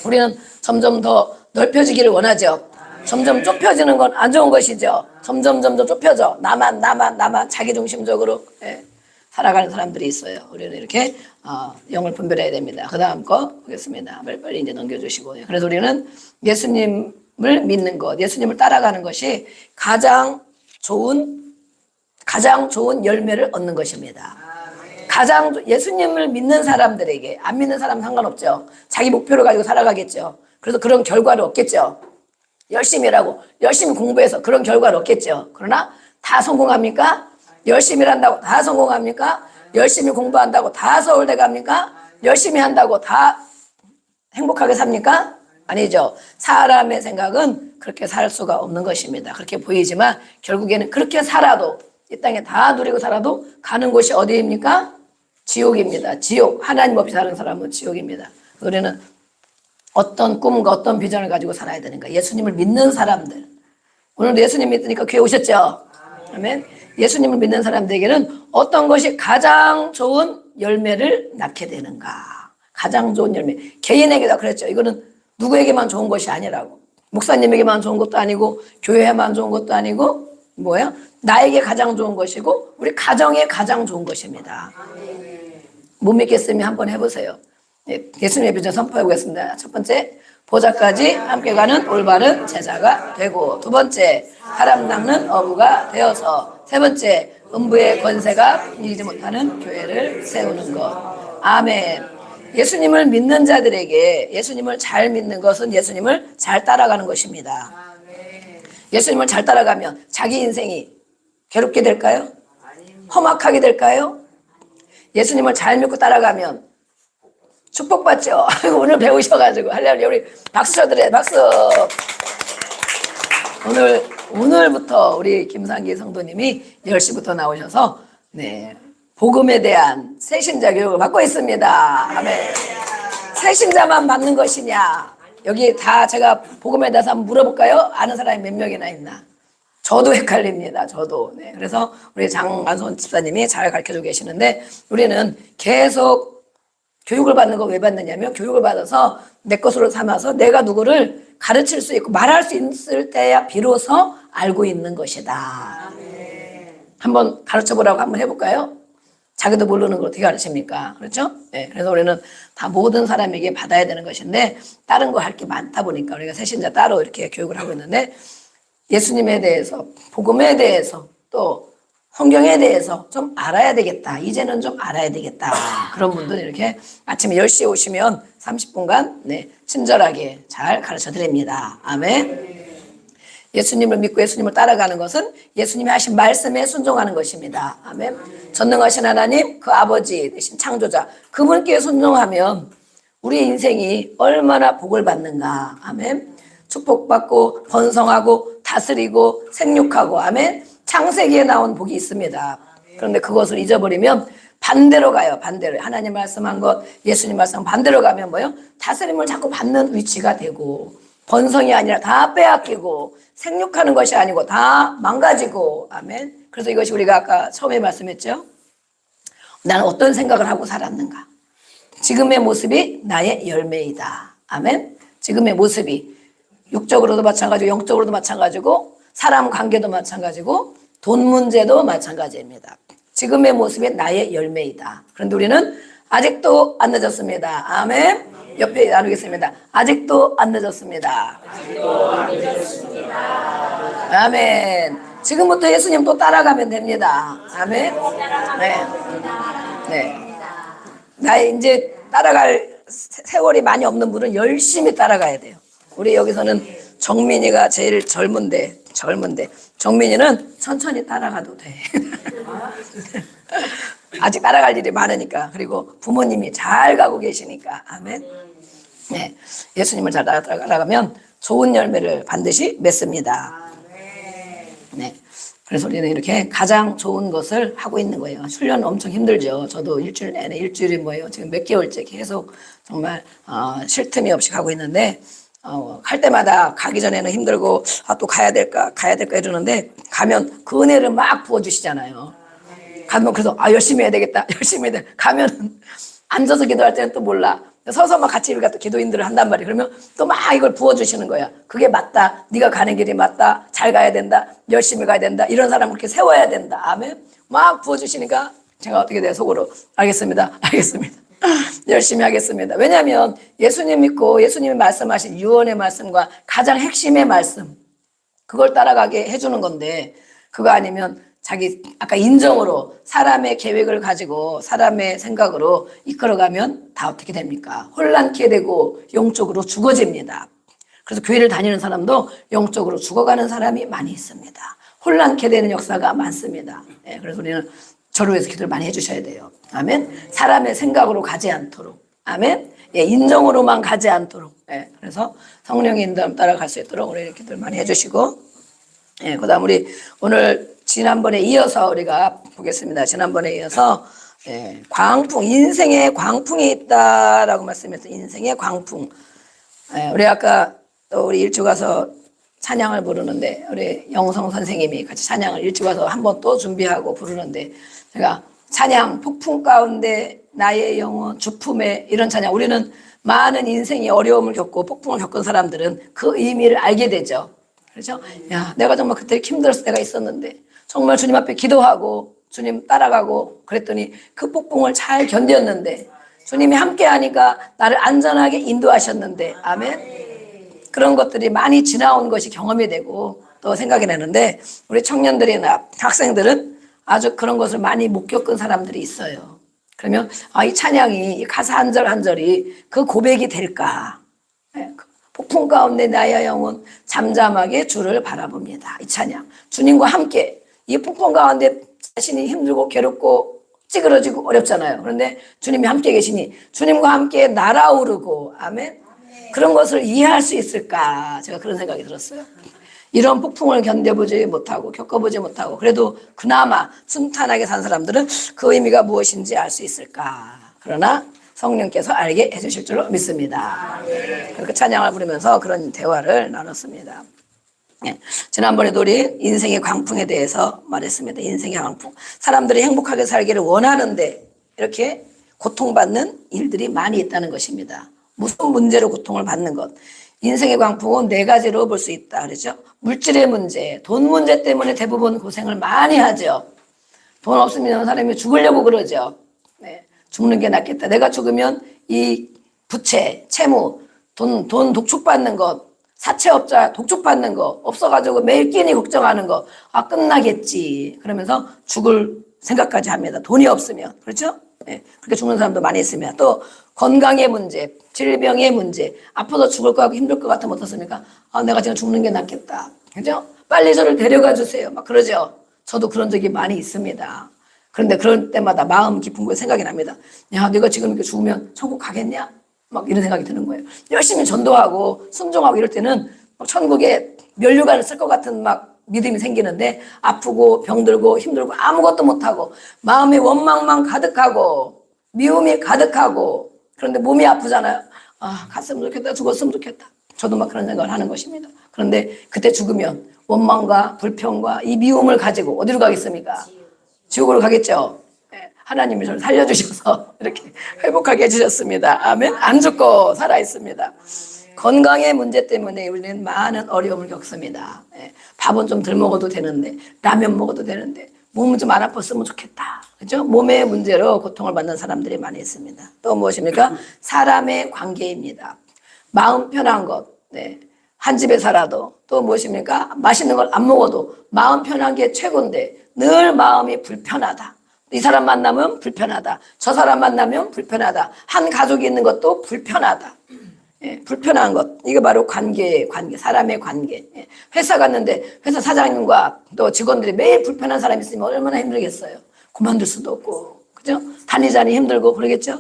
우리는 점점 더 넓혀지기를 원하죠. 점점 좁혀지는 건 안 좋은 것이죠. 점점 좁혀져. 나만 자기중심적으로 살아가는 사람들이 있어요. 우리는 이렇게 영을 분별해야 됩니다. 그 다음 거 보겠습니다. 빨리 이제 넘겨주시고요. 그래서 우리는 예수님을 믿는 것, 예수님을 따라가는 것이 가장 좋은 열매를 얻는 것입니다. 예수님을 믿는 사람들에게, 안 믿는 사람은 상관없죠. 자기 목표를 가지고 살아가겠죠. 그래서 그런 결과를 얻겠죠. 열심히 일하고 열심히 공부해서 그런 결과를 얻겠죠. 그러나 다 성공합니까? 열심히 일한다고 다 성공합니까? 열심히 공부한다고 다 서울대 갑니까? 열심히 한다고 다 행복하게 삽니까? 아니죠. 사람의 생각은 그렇게 살 수가 없는 것입니다. 그렇게 보이지만 결국에는 그렇게 살아도, 이 땅에 다 누리고 살아도 가는 곳이 어디입니까? 지옥입니다. 지옥. 하나님 없이 사는 사람은 지옥입니다. 우리는 어떤 꿈과 어떤 비전을 가지고 살아야 되는가? 예수님을 믿는 사람들. 오늘도 예수님 믿으니까 교회 오셨죠? 아멘. 예수님을 믿는 사람들에게는 어떤 것이 가장 좋은 열매를 낳게 되는가? 가장 좋은 열매. 개인에게다 그랬죠. 이거는 누구에게만 좋은 것이 아니라고. 목사님에게만 좋은 것도 아니고 교회에만 좋은 것도 아니고 뭐예요? 나에게 가장 좋은 것이고 우리 가정에 가장 좋은 것입니다. 못 믿겠으면 한번 해보세요. 예수님의 비전 선포해 보겠습니다. 첫 번째, 보좌까지 함께 가는 올바른 제자가 되고, 두 번째, 사람 낚는 어부가 되어서, 세 번째, 음부의 권세가 이기지 못하는 교회를 세우는 것. 아멘. 예수님을 믿는 자들에게 예수님을 잘 믿는 것은 예수님을 잘 따라가는 것입니다. 예수님을 잘 따라가면 자기 인생이 괴롭게 될까요? 험악하게 될까요? 예수님을 잘 믿고 따라가면 축복받죠. 오늘 배우셔가지고 할렐루야. 우리 박수 쳐드려요. 박수. 오늘부터 우리 김상기 성도님이 10시부터 나오셔서 복음에 대한 새신자 교육을 받고 있습니다. 아멘. 새신자만 받는 것이냐? 여기 다 제가 복음에 대해서 한번 물어볼까요? 아는 사람이 몇 명이나 있나? 저도 헷갈립니다. 저도. 그래서 우리 장만손 집사님이 잘 가르쳐주고 계시는데 우리는 계속 교육을 받는 거 왜 받느냐면 교육을 받아서 내 것으로 삼아서 내가 누구를 가르칠 수 있고 말할 수 있을 때야 비로소 알고 있는 것이다. 한번 가르쳐보라고 한번 해볼까요? 자기도 모르는 걸 어떻게 가르칩니까? 그렇죠? 그래서 우리는 다 모든 사람에게 받아야 되는 것인데 다른 거 할 게 많다 보니까 우리가 새신자 따로 이렇게 교육을 하고 있는데 예수님에 대해서, 복음에 대해서, 또 성경에 대해서 좀 알아야 되겠다. 이제는 좀 알아야 되겠다. 그런 분들은 이렇게 아침에 10시에 오시면 30분간 친절하게 잘 가르쳐 드립니다. 아멘. 예수님을 믿고 예수님을 따라가는 것은 예수님이 하신 말씀에 순종하는 것입니다. 아멘. 전능하신 하나님, 그 아버지 대신 창조자, 그분께 순종하면 우리 인생이 얼마나 복을 받는가. 아멘. 축복받고 번성하고 다스리고 생육하고 아멘. 창세기에 나온 복이 있습니다. 그런데 그것을 잊어버리면 반대로 가요. 반대로. 하나님 말씀한 것, 예수님 말씀 반대로 가면 뭐요? 다스림을 자꾸 받는 위치가 되고 번성이 아니라 다 빼앗기고 생육하는 것이 아니고 다 망가지고 아멘. 그래서 이것이 우리가 아까 처음에 말씀했죠. 나는 어떤 생각을 하고 살았는가. 지금의 모습이 나의 열매이다. 아멘. 지금의 모습이 육적으로도 마찬가지고 영적으로도 마찬가지고 사람 관계도 마찬가지고 돈 문제도 마찬가지입니다. 지금의 모습이 나의 열매이다. 그런데 우리는 아직도 안 늦었습니다. 아멘. 옆에 나누겠습니다. 아직도 안 늦었습니다. 아직도 안 늦었습니다. 아멘. 지금부터 예수님 또 따라가면 됩니다. 아멘. 나 이제 따라갈 세월이 많이 없는 분은 열심히 따라가야 돼요. 우리 여기서는 정민이가 제일 젊은데 정민이는 천천히 따라가도 돼. 아직 따라갈 일이 많으니까. 그리고 부모님이 잘 가고 계시니까. 아멘. 예수님을 잘 따라가면 좋은 열매를 반드시 맺습니다. 그래서 우리는 이렇게 가장 좋은 것을 하고 있는 거예요. 훈련 엄청 힘들죠. 저도 일주일 내내, 일주일이 뭐예요. 지금 몇 개월째 계속 정말 쉴 틈이 없이 가고 있는데 갈 때마다 가기 전에는 힘들고 또 가야 될까 이러는데 가면 그 은혜를 막 부어주시잖아요. 가면 그래서 열심히 해야 되겠다. 열심히 해야 돼. 가면은 앉아서 기도할 때는 또 몰라. 서서 막 같이 우리가 또 기도인들을 한단 말이에요. 그러면 또 막 이걸 부어주시는 거야. 그게 맞다. 네가 가는 길이 맞다. 잘 가야 된다. 열심히 가야 된다. 이런 사람을 그렇게 세워야 된다. 아멘. 막 부어주시니까 제가 어떻게 돼요? 속으로 알겠습니다. 알겠습니다. 열심히 하겠습니다. 왜냐하면 예수님 믿고 예수님이 말씀하신 유언의 말씀과 가장 핵심의 말씀 그걸 따라가게 해주는 건데 그거 아니면 자기 아까 인정으로 사람의 계획을 가지고 사람의 생각으로 이끌어가면 다 어떻게 됩니까? 혼란케 되고 영적으로 죽어집니다. 그래서 교회를 다니는 사람도 영적으로 죽어가는 사람이 많이 있습니다. 혼란케 되는 역사가 많습니다. 그래서 우리는 저를 위해서 기도를 많이 해주셔야 돼요. 아멘. 사람의 생각으로 가지 않도록. 아멘. 인정으로만 가지 않도록. 그래서 성령의 인도함 따라갈 수 있도록 우리 기도를 많이 해주시고 그다음 우리 오늘 지난번에 이어서 우리가 보겠습니다. 지난번에 이어서 광풍, 인생에 광풍이 있다라고 말씀했어요. 인생의 광풍. 우리 아까 또 우리 일주 가서 찬양을 부르는데 우리 영성 선생님이 같이 찬양을 일주 가서 한 번 또 준비하고 부르는데 제가 찬양 폭풍 가운데 나의 영혼 주품에 이런 찬양 우리는 많은 인생의 어려움을 겪고 폭풍을 겪은 사람들은 그 의미를 알게 되죠. 그렇죠? 야, 내가 정말 그때 힘들었을 때가 있었는데 정말 주님 앞에 기도하고 주님 따라가고 그랬더니 그 폭풍을 잘 견뎠는데 주님이 함께 하니까 나를 안전하게 인도하셨는데 아멘. 그런 것들이 많이 지나온 것이 경험이 되고 또 생각이 나는데 우리 청년들이나 학생들은 아주 그런 것을 많이 못 겪은 사람들이 있어요. 그러면 이 찬양이 이 가사 한 절 한 절이 그 고백이 될까? 폭풍 가운데 나의 영혼 잠잠하게 주를 바라봅니다. 이 찬양 주님과 함께 이 폭풍 가운데 자신이 힘들고 괴롭고 찌그러지고 어렵잖아요. 그런데 주님이 함께 계시니 주님과 함께 날아오르고 아멘. 그런 것을 이해할 수 있을까? 제가 그런 생각이 들었어요. 이런 폭풍을 견뎌보지 못하고 겪어보지 못하고 그래도 그나마 순탄하게 산 사람들은 그 의미가 무엇인지 알 수 있을까? 그러나 성령께서 알게 해주실 줄로 믿습니다. 그렇게 찬양을 부르면서 그런 대화를 나눴습니다. 지난번에도 우리 인생의 광풍에 대해서 말했습니다. 인생의 광풍. 사람들이 행복하게 살기를 원하는데 이렇게 고통받는 일들이 많이 있다는 것입니다. 무슨 문제로 고통을 받는 것. 인생의 광풍은 네 가지로 볼 수 있다. 그렇죠? 물질의 문제, 돈 문제 때문에 대부분 고생을 많이 하죠. 돈 없으면 사람이 죽으려고 그러죠. 죽는 게 낫겠다. 내가 죽으면 이 부채, 채무, 돈 독촉받는 것, 사채업자 독촉받는 거 없어가지고 매일 끼니 걱정하는 거 끝나겠지. 그러면서 죽을 생각까지 합니다. 돈이 없으면. 그렇죠? 그렇게 죽는 사람도 많이 있습니다. 또 건강의 문제, 질병의 문제, 아파서 죽을 것 같고 힘들 것 같으면 어떻습니까? 내가 지금 죽는 게 낫겠다. 그죠? 빨리 저를 데려가 주세요. 막 그러죠. 저도 그런 적이 많이 있습니다. 그런데 그럴 때마다 마음 깊은 곳에 생각이 납니다. 야, 내가 지금 이렇게 죽으면 천국 가겠냐? 막 이런 생각이 드는 거예요. 열심히 전도하고 순종하고 이럴 때는 막 천국에 면류관을 쓸 것 같은 막 믿음이 생기는데 아프고 병들고 힘들고 아무것도 못하고 마음에 원망만 가득하고 미움이 가득하고 그런데 몸이 아프잖아요. 갔으면 좋겠다. 죽었으면 좋겠다. 저도 막 그런 생각을 하는 것입니다. 그런데 그때 죽으면 원망과 불평과 이 미움을 가지고 어디로 가겠습니까? 지옥으로 가겠죠. 하나님이 저를 살려주셔서 이렇게 회복하게 해주셨습니다. 아멘. 안 죽고 살아있습니다. 건강의 문제 때문에 우리는 많은 어려움을 겪습니다. 밥은 좀 덜 먹어도 되는데 라면 먹어도 되는데 몸은 좀 안 아팠으면 좋겠다. 그죠? 몸의 문제로 고통을 받는 사람들이 많이 있습니다. 또 무엇입니까? 사람의 관계입니다. 마음 편한 것. 한 집에 살아도 또 무엇입니까? 맛있는 걸 안 먹어도 마음 편한 게 최고인데 늘 마음이 불편하다. 이 사람 만나면 불편하다. 저 사람 만나면 불편하다. 한 가족이 있는 것도 불편하다. 불편한 것. 이게 바로 관계, 사람의 관계. 회사 갔는데 회사 사장님과 또 직원들이 매일 불편한 사람이 있으면 얼마나 힘들겠어요. 그만둘 수도 없고. 그죠? 다니자니 힘들고 그러겠죠?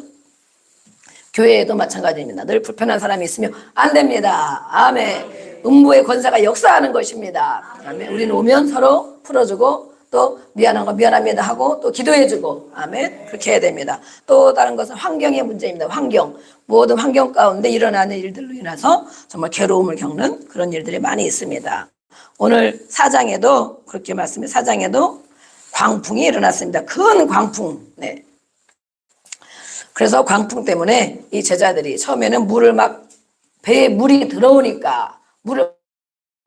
교회에도 마찬가지입니다. 늘 불편한 사람이 있으면 안 됩니다. 아멘. 음부의 권세가 역사하는 것입니다. 아멘. 우리는 오면 서로 풀어주고 또 미안한 거 미안합니다 하고 또 기도해주고 아멘. 그렇게 해야 됩니다. 또 다른 것은 환경의 문제입니다. 환경. 모든 환경 가운데 일어나는 일들로 인해서 정말 괴로움을 겪는 그런 일들이 많이 있습니다. 오늘 4장에도 그렇게 말씀해 4장에도 광풍이 일어났습니다. 큰 광풍. 네. 그래서 광풍 때문에 이 제자들이 처음에는 물을 막 배에 물이 들어오니까 물을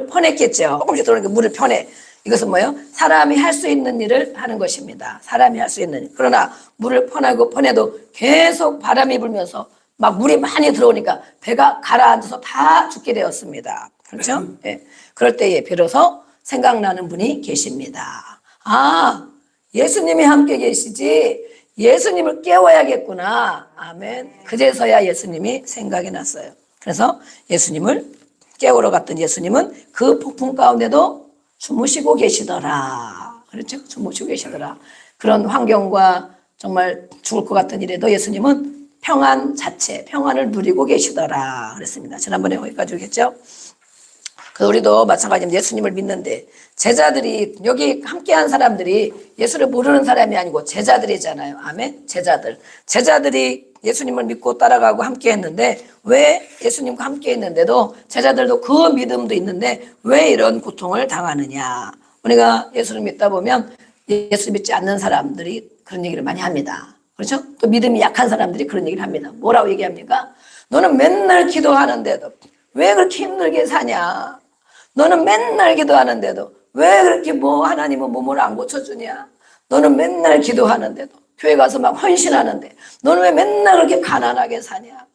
퍼냈겠죠. 조금씩 들어오니까 물을 퍼내. 이것은 뭐예요? 사람이 할 수 있는 일을 하는 것입니다. 사람이 할 수 있는 일. 그러나 물을 퍼내도 계속 바람이 불면서 막 물이 많이 들어오니까 배가 가라앉아서 다 죽게 되었습니다. 그렇죠? 네. 그럴 때에 비로소 생각나는 분이 계십니다. 아, 예수님이 함께 계시지. 예수님을 깨워야겠구나. 아멘. 그제서야 예수님이 생각이 났어요. 그래서 예수님을 깨우러 갔던 예수님은 그 폭풍 가운데도 주무시고 계시더라. 그렇죠? 주무시고 계시더라. 그런 환경과 정말 죽을 것 같은 일에도 예수님은 평안 자체, 평안을 누리고 계시더라. 그랬습니다. 지난번에 거기까지 오겠죠? 우리도 마찬가지입니다. 예수님을 믿는데 제자들이 여기 함께한 사람들이 예수를 모르는 사람이 아니고 제자들이잖아요. 아멘. 제자들이 예수님을 믿고 따라가고 함께했는데 왜 예수님과 함께했는데도 제자들도 그 믿음도 있는데 왜 이런 고통을 당하느냐. 우리가 예수를 믿다 보면 예수 믿지 않는 사람들이 그런 얘기를 많이 합니다. 그렇죠? 또 믿음이 약한 사람들이 그런 얘기를 합니다. 뭐라고 얘기합니까? 너는 맨날 기도하는데도 왜 그렇게 힘들게 사냐? 너는 맨날 기도하는데도 왜 그렇게 하나님은 몸을 안 고쳐주냐? 너는 맨날 기도하는데도 교회 가서 막 헌신하는데 너는 왜 맨날 그렇게 가난하게 사냐?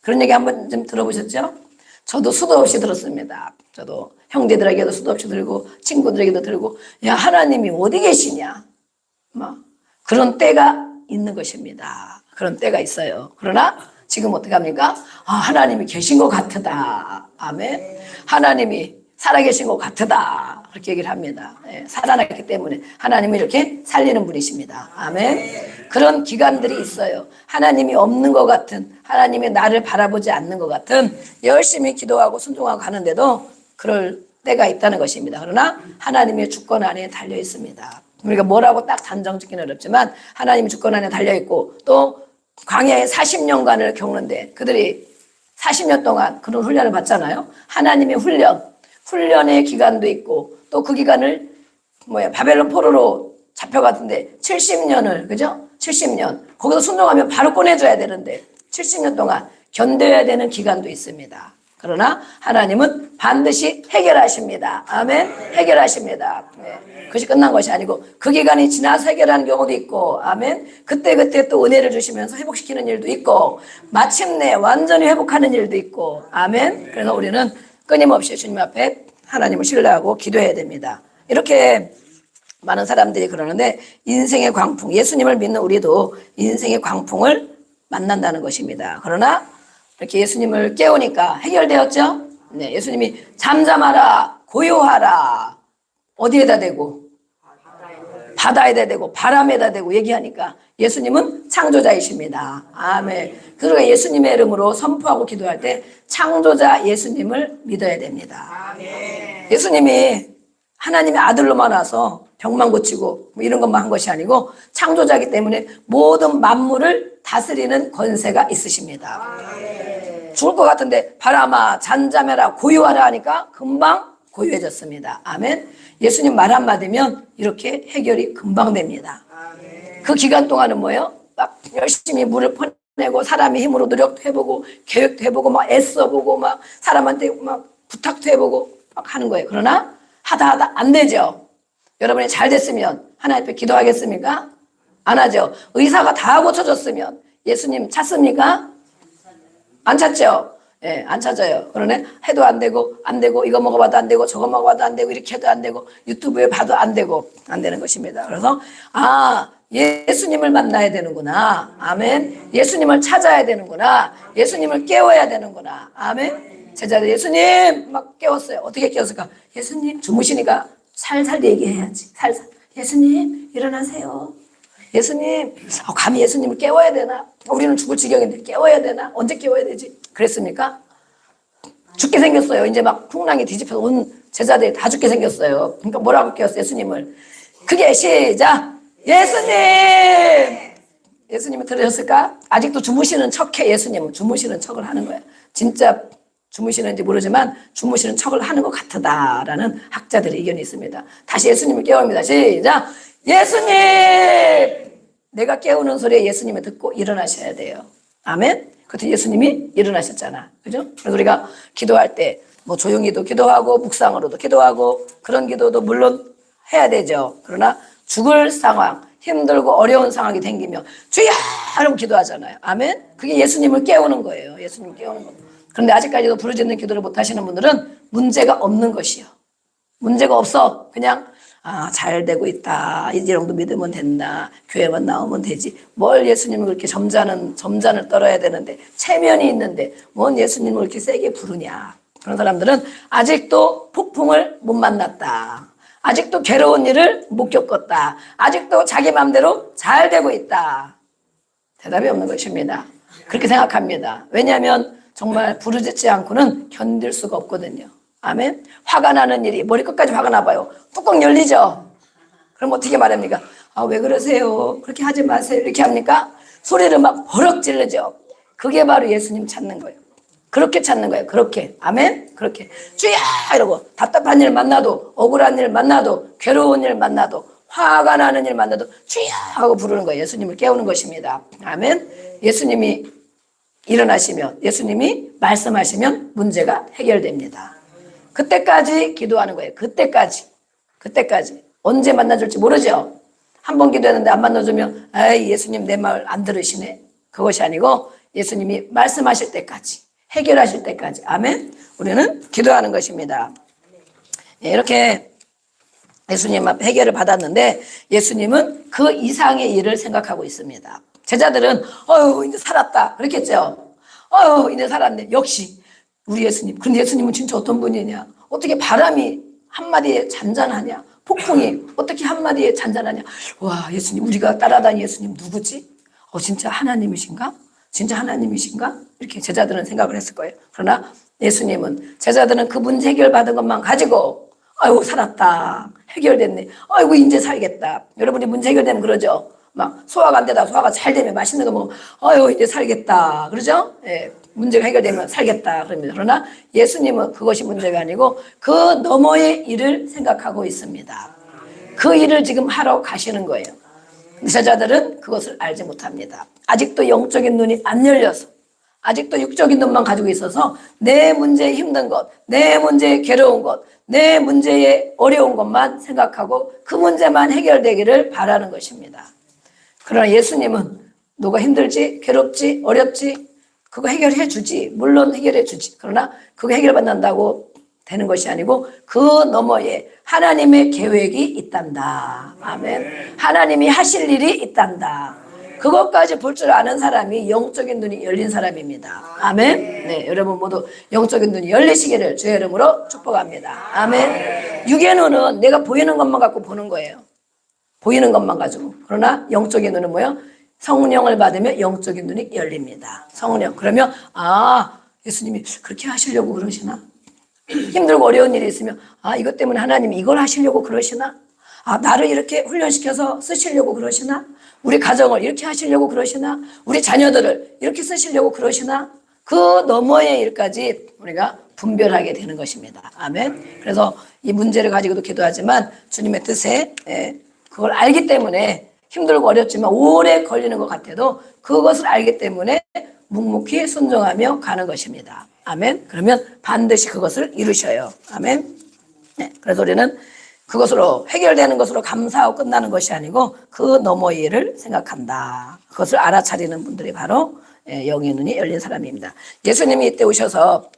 그런 얘기 한번 좀 들어보셨죠? 저도 수도 없이 들었습니다. 저도 형제들에게도 수도 없이 들고 친구들에게도 들고 야 하나님이 어디 계시냐? 막 그런 때가 있는 것입니다. 그런 때가 있어요. 그러나 지금 어떻게 합니까? 아, 하나님이 계신 것 같으다. 아멘. 하나님이 살아계신 것 같으다. 그렇게 얘기를 합니다. 예, 살아났기 때문에 하나님이 이렇게 살리는 분이십니다. 아멘. 그런 기간들이 있어요. 하나님이 없는 것 같은, 하나님이 나를 바라보지 않는 것 같은 열심히 기도하고 순종하고 가는데도 그럴 때가 있다는 것입니다. 그러나 하나님의 주권 안에 달려 있습니다. 우리가 뭐라고 딱 단정 짓기는 어렵지만 하나님의 주권 안에 달려 있고 또 광야에 40년간을 겪는데 그들이 40년 동안 그런 훈련을 받잖아요. 하나님의 훈련의 기간도 있고 또 그 기간을 바벨론 포로로 잡혀갔는데 70년을 그죠? 70년 거기서 순종하면 바로 꺼내줘야 되는데 70년 동안 견뎌야 되는 기간도 있습니다. 그러나 하나님은 반드시 해결하십니다. 아멘. 해결하십니다. 네. 그것이 끝난 것이 아니고 그 기간이 지나서 해결하는 경우도 있고 아멘. 그때 또 은혜를 주시면서 회복시키는 일도 있고 마침내 완전히 회복하는 일도 있고 아멘. 그래서 우리는 끊임없이 주님 앞에 하나님을 신뢰하고 기도해야 됩니다. 이렇게 많은 사람들이 그러는데 인생의 광풍, 예수님을 믿는 우리도 인생의 광풍을 만난다는 것입니다. 그러나 이렇게 예수님을 깨우니까 해결되었죠? 네, 예수님이 잠잠하라, 고요하라. 어디에다 대고? 바다에다 대고 바람에다 대고 얘기하니까 예수님은 창조자이십니다. 아멘. 그러니까 예수님의 이름으로 선포하고 기도할 때 창조자 예수님을 믿어야 됩니다. 예수님이 하나님의 아들로만 와서 병만 고치고 이런 것만 한 것이 아니고 창조자이기 때문에 모든 만물을 다스리는 권세가 있으십니다. 죽을 것 같은데 바람아 잠잠해라 고요하라 하니까 금방 고요해졌습니다. 아멘. 예수님 말 한마디면 이렇게 해결이 금방 됩니다. 그 기간 동안은 뭐예요? 막 열심히 물을 퍼내고 사람의 힘으로 노력도 해보고 계획도 해보고 막 애써보고 막 사람한테 막 부탁도 해보고 막 하는 거예요. 그러나 하다 안 되죠. 여러분이 잘 됐으면 하나님 앞에 기도하겠습니까? 안 하죠. 의사가 다 고쳐졌으면 예수님 찾습니까? 안 찾죠. 예, 안 찾아요. 그러네 해도 안 되고 이거 먹어봐도 안 되고 저거 먹어봐도 안 되고 이렇게 해도 안 되고 유튜브에 봐도 안 되고 안 되는 것입니다. 그래서 예수님을 만나야 되는구나. 아멘. 예수님을 찾아야 되는구나. 예수님을 깨워야 되는구나. 아멘. 제자들 예수님 막 깨웠어요. 어떻게 깨웠을까? 예수님 주무시니까 살살 얘기해야지. 살살. 예수님 일어나세요. 예수님 감히 예수님을 깨워야 되나? 우리는 죽을 지경인데 깨워야 되나? 언제 깨워야 되지? 그랬습니까? 죽게 생겼어요. 이제 막 풍랑이 뒤집혀서 온 제자들이 다 죽게 생겼어요. 그러니까 뭐라고 깨웠어요? 예수님을. 그게 시작. 예수님! 예수님이 들으셨을까? 아직도 주무시는 척해. 예수님은 주무시는 척을 하는 거예요. 진짜 주무시는지 모르지만 주무시는 척을 하는 것 같다라는 학자들의 의견이 있습니다. 다시 예수님을 깨웁니다. 시작. 예수님! 내가 깨우는 소리에 예수님이 듣고 일어나셔야 돼요. 아멘? 그때 예수님이 일어나셨잖아. 그죠? 그래서 우리가 기도할 때 뭐 조용히도 기도하고 묵상으로도 기도하고 그런 기도도 물론 해야 되죠. 그러나 죽을 상황, 힘들고 어려운 상황이 생기면 주여! 이러고 기도하잖아요. 아멘? 그게 예수님을 깨우는 거예요. 예수님을 깨우는 거. 그런데 아직까지도 부르짖는 기도를 못 하시는 분들은 문제가 없는 것이요. 문제가 없어. 그냥 잘 되고 있다. 이 정도 믿으면 된다. 교회만 나오면 되지. 뭘 예수님을 그렇게 점잔을 떨어야 되는데 체면이 있는데 뭔 예수님을 그렇게 세게 부르냐. 그런 사람들은 아직도 폭풍을 못 만났다. 아직도 괴로운 일을 못 겪었다. 아직도 자기 마음대로 잘 되고 있다. 대답이 없는 것입니다. 그렇게 생각합니다. 왜냐하면 정말 부르짖지 않고는 견딜 수가 없거든요. 아멘. 화가 나는 일이 머리 끝까지 화가 나봐요. 뚜껑 열리죠. 그럼 어떻게 말합니까? 왜 그러세요? 그렇게 하지 마세요. 이렇게 합니까? 소리를 막 버럭 지르죠. 그게 바로 예수님 찾는 거예요. 그렇게 찾는 거예요. 그렇게. 아멘. 그렇게 주야 이러고 답답한 일 만나도 억울한 일 만나도 괴로운 일 만나도 화가 나는 일 만나도 주야 하고 부르는 거예요. 예수님을 깨우는 것입니다. 아멘. 예수님이 일어나시면 예수님이 말씀하시면 문제가 해결됩니다. 그때까지 기도하는 거예요. 그때까지 언제 만나줄지 모르죠. 한 번 기도했는데 안 만나주면 예수님 내 말 안 들으시네. 그것이 아니고 예수님이 말씀하실 때까지 해결하실 때까지 아멘. 우리는 기도하는 것입니다. 이렇게 예수님 앞에 해결을 받았는데 예수님은 그 이상의 일을 생각하고 있습니다. 제자들은 이제 살았다 그랬겠죠. 이제 살았네. 역시 우리 예수님. 근데 예수님은 진짜 어떤 분이냐. 어떻게 바람이 한마디에 잔잔하냐. 폭풍이 어떻게 한마디에 잔잔하냐. 와, 예수님, 우리가 따라다니는 예수님 누구지? 진짜 하나님이신가? 진짜 하나님이신가? 이렇게 제자들은 생각을 했을 거예요. 그러나 예수님은 제자들은 그 문제 해결받은 것만 가지고 아이고 살았다. 해결됐네. 아이고 이제 살겠다. 여러분이 문제 해결되면 그러죠. 막 소화가 안 되다 소화가 잘 되면 맛있는 거 먹으면 아유 이제 살겠다. 그러죠? 예, 문제가 해결되면 살겠다. 그럽니다. 그러나 예수님은 그것이 문제가 아니고 그 너머의 일을 생각하고 있습니다. 그 일을 지금 하러 가시는 거예요. 제자들은 그것을 알지 못합니다. 아직도 영적인 눈이 안 열려서 아직도 육적인 눈만 가지고 있어서 내 문제에 힘든 것, 내 문제에 괴로운 것, 내 문제에 어려운 것만 생각하고 그 문제만 해결되기를 바라는 것입니다. 그러나 예수님은 너가 힘들지, 괴롭지, 어렵지, 그거 해결해 주지. 물론 해결해 주지. 그러나 그거 해결받는다고 되는 것이 아니고 그 너머에 하나님의 계획이 있단다. 아멘. 하나님이 하실 일이 있단다. 그것까지 볼 줄 아는 사람이 영적인 눈이 열린 사람입니다. 아멘. 네, 여러분 모두 영적인 눈이 열리시기를 주의 이름으로 축복합니다. 아멘. 육의 눈은 내가 보이는 것만 갖고 보는 거예요. 보이는 것만 가지고. 그러나 영적인 눈은 뭐예요? 성령을 받으면 영적인 눈이 열립니다. 성령. 그러면 예수님이 그렇게 하시려고 그러시나? 힘들고 어려운 일이 있으면 이것 때문에 하나님이 이걸 하시려고 그러시나? 나를 이렇게 훈련시켜서 쓰시려고 그러시나? 우리 가정을 이렇게 하시려고 그러시나? 우리 자녀들을 이렇게 쓰시려고 그러시나? 그 너머의 일까지 우리가 분별하게 되는 것입니다. 아멘. 그래서 이 문제를 가지고도 기도하지만 주님의 뜻에 그걸 알기 때문에 힘들고 어렵지만 오래 걸리는 것 같아도 그것을 알기 때문에 묵묵히 순종하며 가는 것입니다. 아멘. 그러면 반드시 그것을 이루셔요. 아멘. 네, 그래서 우리는 그것으로 해결되는 것으로 감사하고 끝나는 것이 아니고 그 너머의 일을 생각한다. 그것을 알아차리는 분들이 바로 영의 눈이 열린 사람입니다. 예수님이 이때 오셔서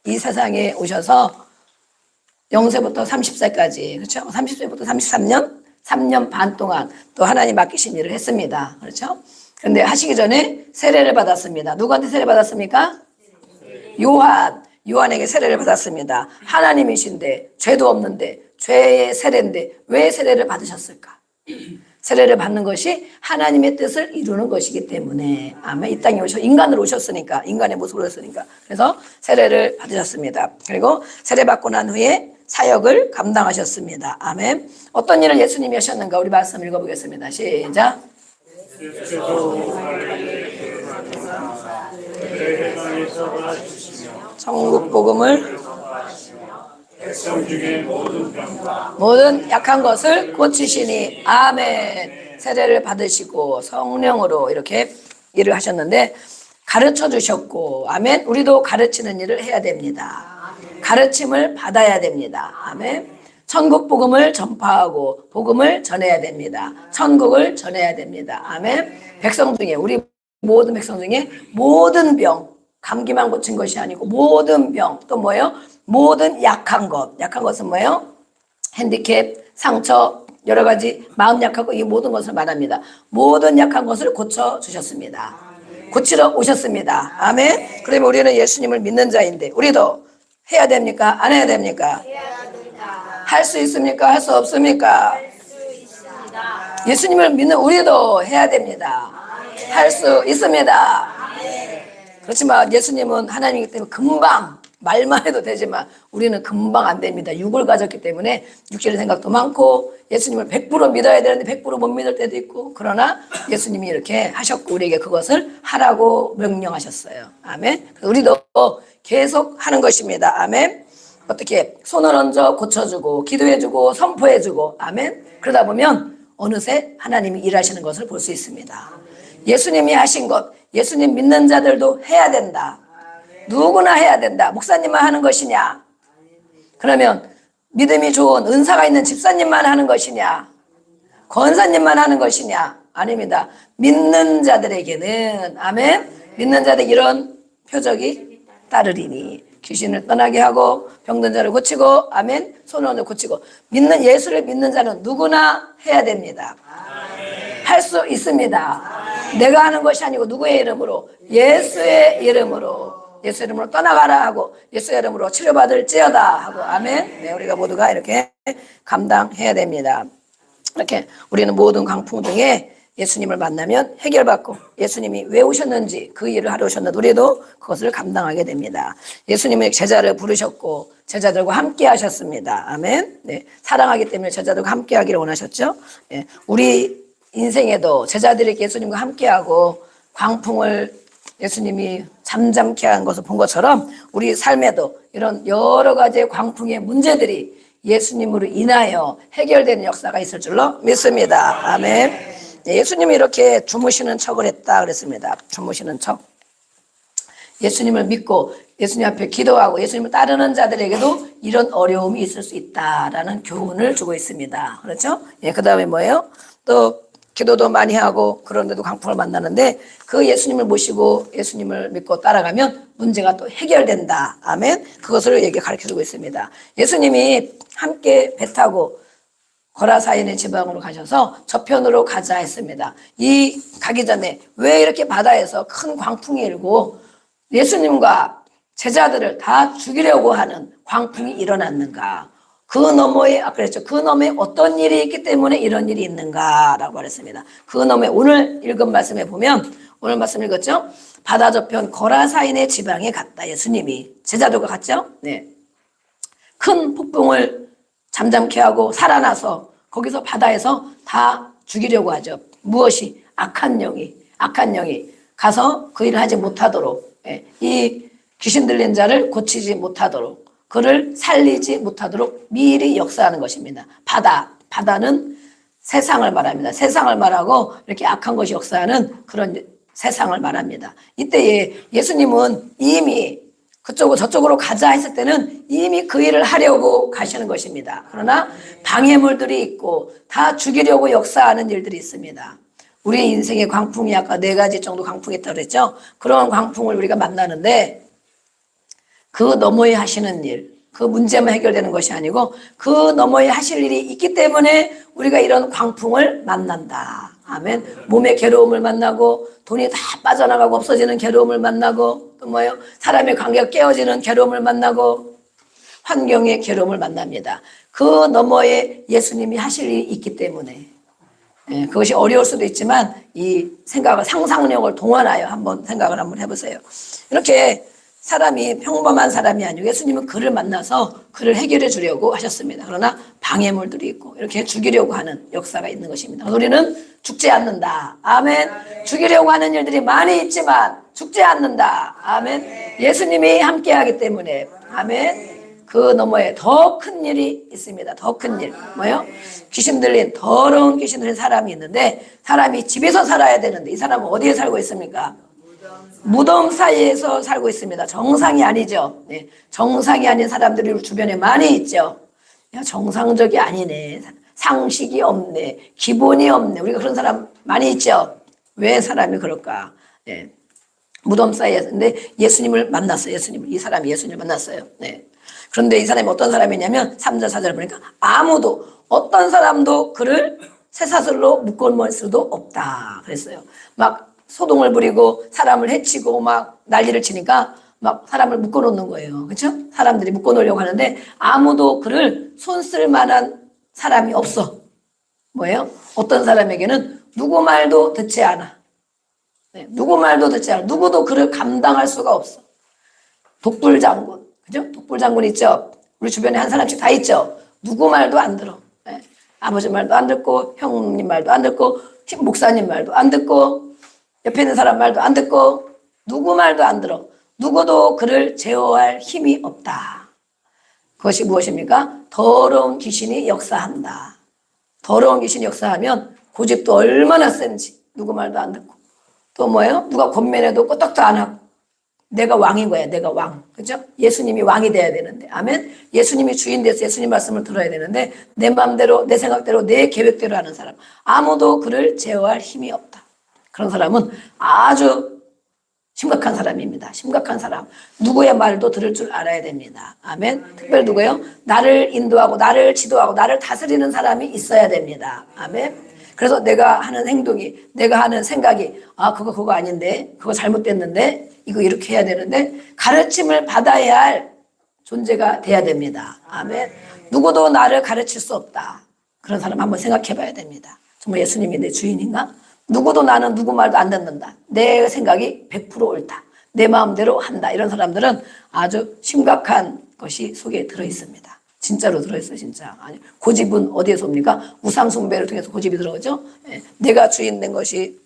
이 세상에 오셔서 0세부터 30세까지 그렇죠? 30세부터 33년 3년 반 동안 또 하나님 맡기신 일을 했습니다. 그렇죠? 그런데 하시기 전에 세례를 받았습니다. 누구한테 세례 받았습니까? 요한에게 세례를 받았습니다. 하나님이신데 죄도 없는데 죄의 세례인데 왜 세례를 받으셨을까? 세례를 받는 것이 하나님의 뜻을 이루는 것이기 때문에 아멘. 이 땅에 인간으로 오셨으니까, 인간의 모습으로 오셨으니까. 그래서 세례를 받으셨습니다. 그리고 세례 받고 난 후에 사역을 감당하셨습니다. 아멘. 어떤 일을 예수님이 하셨는가 우리 말씀 읽어보겠습니다. 시작. 천국 복음을 모든 약한 것을 고치시니 아멘. 세례를 받으시고 성령으로 이렇게 일을 하셨는데 가르쳐 주셨고 아멘. 우리도 가르치는 일을 해야 됩니다. 가르침을 받아야 됩니다. 아멘. 천국 복음을 전파하고 복음을 전해야 됩니다. 천국을 전해야 됩니다. 아멘. 백성 중에 우리 모든 백성 중에 모든 병, 감기만 고친 것이 아니고 모든 병, 또 뭐예요? 모든 약한 것. 약한 것은 뭐예요? 핸디캡, 상처, 여러 가지 마음 약하고 이 모든 것을 말합니다. 모든 약한 것을 고쳐주셨습니다. 고치러 오셨습니다. 아멘. 그러면 우리는 예수님을 믿는 자인데 우리도 해야 됩니까? 안 해야 됩니까? 할 수 있습니까? 할 수 없습니까? 예수님을 믿는 우리도 해야 됩니다. 할 수 있습니다. 그렇지만 예수님은 하나님이기 때문에 금방 말만 해도 되지만 우리는 금방 안 됩니다. 육을 가졌기 때문에 육신의 생각도 많고 예수님을 100% 믿어야 되는데 100% 못 믿을 때도 있고 그러나 예수님이 이렇게 하셨고 우리에게 그것을 하라고 명령하셨어요. 아멘. 우리도 계속 하는 것입니다. 아멘. 어떻게 손을 얹어 고쳐주고 기도해주고 선포해주고 아멘. 그러다 보면 어느새 하나님이 일하시는 것을 볼 수 있습니다. 예수님이 하신 것 예수님 믿는 자들도 해야 된다. 누구나 해야 된다. 목사님만 하는 것이냐? 그러면 믿음이 좋은 은사가 있는 집사님만 하는 것이냐? 권사님만 하는 것이냐? 아닙니다. 믿는 자들에게는 아멘. 믿는 자들 이런 표적이 따르리니 귀신을 떠나게 하고 병든 자를 고치고 아멘. 손을 고치고 믿는 예수를 믿는 자는 누구나 해야 됩니다. 할 수 있습니다. 내가 하는 것이 아니고 누구의 이름으로? 예수의 이름으로. 예수의 이름으로 떠나가라 하고 예수의 이름으로 치료받을지어다 하고 아멘. 네, 우리가 모두가 이렇게 감당해야 됩니다. 이렇게 우리는 모든 광풍 중에 예수님을 만나면 해결받고 예수님이 왜 오셨는지 그 일을 하러 오셨는데 우리도 그것을 감당하게 됩니다. 예수님의 제자를 부르셨고 제자들과 함께 하셨습니다. 아멘. 네, 사랑하기 때문에 제자들과 함께 하기를 원하셨죠. 네, 우리 인생에도 제자들이 예수님과 함께하고 광풍을 예수님이 잠잠케 한 것을 본 것처럼 우리 삶에도 이런 여러 가지의 광풍의 문제들이 예수님으로 인하여 해결되는 역사가 있을 줄로 믿습니다. 아멘. 예수님이 이렇게 주무시는 척을 했다 그랬습니다. 주무시는 척. 예수님을 믿고 예수님 앞에 기도하고 예수님을 따르는 자들에게도 이런 어려움이 있을 수 있다라는 교훈을 주고 있습니다. 그렇죠? 예, 그 다음에 뭐예요? 또 기도도 많이 하고 그런데도 광풍을 만나는데 그 예수님을 모시고 예수님을 믿고 따라가면 문제가 또 해결된다. 아멘. 그것을 얘기 가르쳐주고 있습니다. 예수님이 함께 배 타고 거라사인의 지방으로 가셔서 저편으로 가자 했습니다. 이 가기 전에 왜 이렇게 바다에서 큰 광풍이 일고 예수님과 제자들을 다 죽이려고 하는 광풍이 일어났는가? 그 너머에 그랬죠. 그 너머에 어떤 일이 있기 때문에 이런 일이 있는가라고 말했습니다. 그 너머에 오늘 읽은 말씀에 보면 오늘 말씀 읽었죠. 바다 저편 거라사인의 지방에 갔다. 예수님이 제자들과 갔죠. 네. 큰 폭풍을 잠잠케 하고 살아나서 거기서 바다에서 다 죽이려고 하죠. 무엇이 악한 영이 가서 그 일을 하지 못하도록 이 귀신 들린 자를 고치지 못하도록 그를 살리지 못하도록 미리 역사하는 것입니다. 바다는 세상을 말합니다. 세상을 말하고 이렇게 악한 것이 역사하는 그런 세상을 말합니다. 이때에 예수님은 이미 그쪽으로 저쪽으로 가자 했을 때는 이미 그 일을 하려고 가시는 것입니다. 그러나 방해물들이 있고 다 죽이려고 역사하는 일들이 있습니다. 우리 인생의 광풍이 아까 4가지 정도 광풍이 있다고 그랬죠. 그런 광풍을 우리가 만나는데 그 너머에 하시는 일, 그 문제만 해결되는 것이 아니고 그 너머에 하실 일이 있기 때문에 우리가 이런 광풍을 만난다. 아멘. 몸의 괴로움을 만나고 돈이 다 빠져나가고 없어지는 괴로움을 만나고 또 뭐예요? 사람의 관계가 깨어지는 괴로움을 만나고 환경의 괴로움을 만납니다. 그 너머에 예수님이 하실 일이 있기 때문에 예, 그것이 어려울 수도 있지만 이 생각을 상상력을 동원하여 한번 생각을 한번 해보세요. 이렇게 사람이 평범한 사람이 아니고 예수님은 그를 만나서 그를 해결해 주려고 하셨습니다. 그러나 방해물들이 있고 이렇게 죽이려고 하는 역사가 있는 것입니다. 우리는 죽지 않는다. 아멘. 죽이려고 하는 일들이 많이 있지만 죽지 않는다. 아멘. 예수님이 함께하기 때문에 아멘. 그 너머에 더 큰 일이 있습니다. 더 큰 일. 뭐요? 귀신 들린 더러운 귀신 들린 사람이 있는데 사람이 집에서 살아야 되는데 이 사람은 어디에 살고 있습니까? 무덤 사이에서 살고 있습니다. 정상이 아니죠. 네. 정상이 아닌 사람들이 우리 주변에 많이 있죠. 야, 정상적이 아니네. 상식이 없네. 기본이 없네. 우리가 그런 사람 많이 있죠. 왜 사람이 그럴까? 네. 무덤 사이에서. 근데 예수님을 만났어요. 예수님을. 이 사람이 예수님을 만났어요. 네. 그런데 이 사람이 어떤 사람이냐면 3절 4절을 보니까 아무도 어떤 사람도 그를 쇠사슬로 묶어놓을 수도 없다 그랬어요. 막 소동을 부리고 사람을 해치고 막 난리를 치니까 막 사람을 묶어놓는 거예요. 그렇죠? 사람들이 묶어놓으려고 하는데 아무도 그를 손쓸 만한 사람이 없어. 뭐예요? 어떤 사람에게는 누구 말도 듣지 않아. 네, 누구 말도 듣지 않아. 누구도 그를 감당할 수가 없어. 독불장군. 그죠? 독불장군 있죠? 우리 주변에 한 사람씩 다 있죠? 누구 말도 안 들어. 네. 아버지 말도 안 듣고, 형님 말도 안 듣고, 목사님 말도 안 듣고, 옆에 있는 사람 말도 안 듣고, 누구 말도 안 들어. 누구도 그를 제어할 힘이 없다. 그것이 무엇입니까? 더러운 귀신이 역사한다. 더러운 귀신이 역사하면 고집도 얼마나 센지, 누구 말도 안 듣고. 또 뭐예요? 누가 권면해도 끄떡도 안 하고. 내가 왕인 거야. 내가 왕. 그죠? 예수님이 왕이 돼야 되는데. 아멘. 예수님이 주인 돼서 예수님 말씀을 들어야 되는데 내 마음대로 내 생각대로 내 계획대로 하는 사람. 아무도 그를 제어할 힘이 없다. 그런 사람은 아주 심각한 사람입니다. 심각한 사람. 누구의 말도 들을 줄 알아야 됩니다. 아멘. 특별히 누구예요? 나를 인도하고 나를 지도하고 나를 다스리는 사람이 있어야 됩니다. 아멘. 그래서 내가 하는 행동이 내가 하는 생각이 그거 아닌데 그거 잘못됐는데 이거 이렇게 해야 되는데 가르침을 받아야 할 존재가 돼야 됩니다. 아멘. 누구도 나를 가르칠 수 없다. 그런 사람 한번 생각해 봐야 됩니다. 정말 예수님이 내 주인인가? 누구도 나는 누구 말도 안 듣는다. 내 생각이 100% 옳다. 내 마음대로 한다. 이런 사람들은 아주 심각한 것이 속에 들어 있습니다. 진짜로 들어있어요, 진짜. 아니, 고집은 어디에서 옵니까? 우상 숭배를 통해서 고집이 들어오죠. 예, 내가 주인 된 것이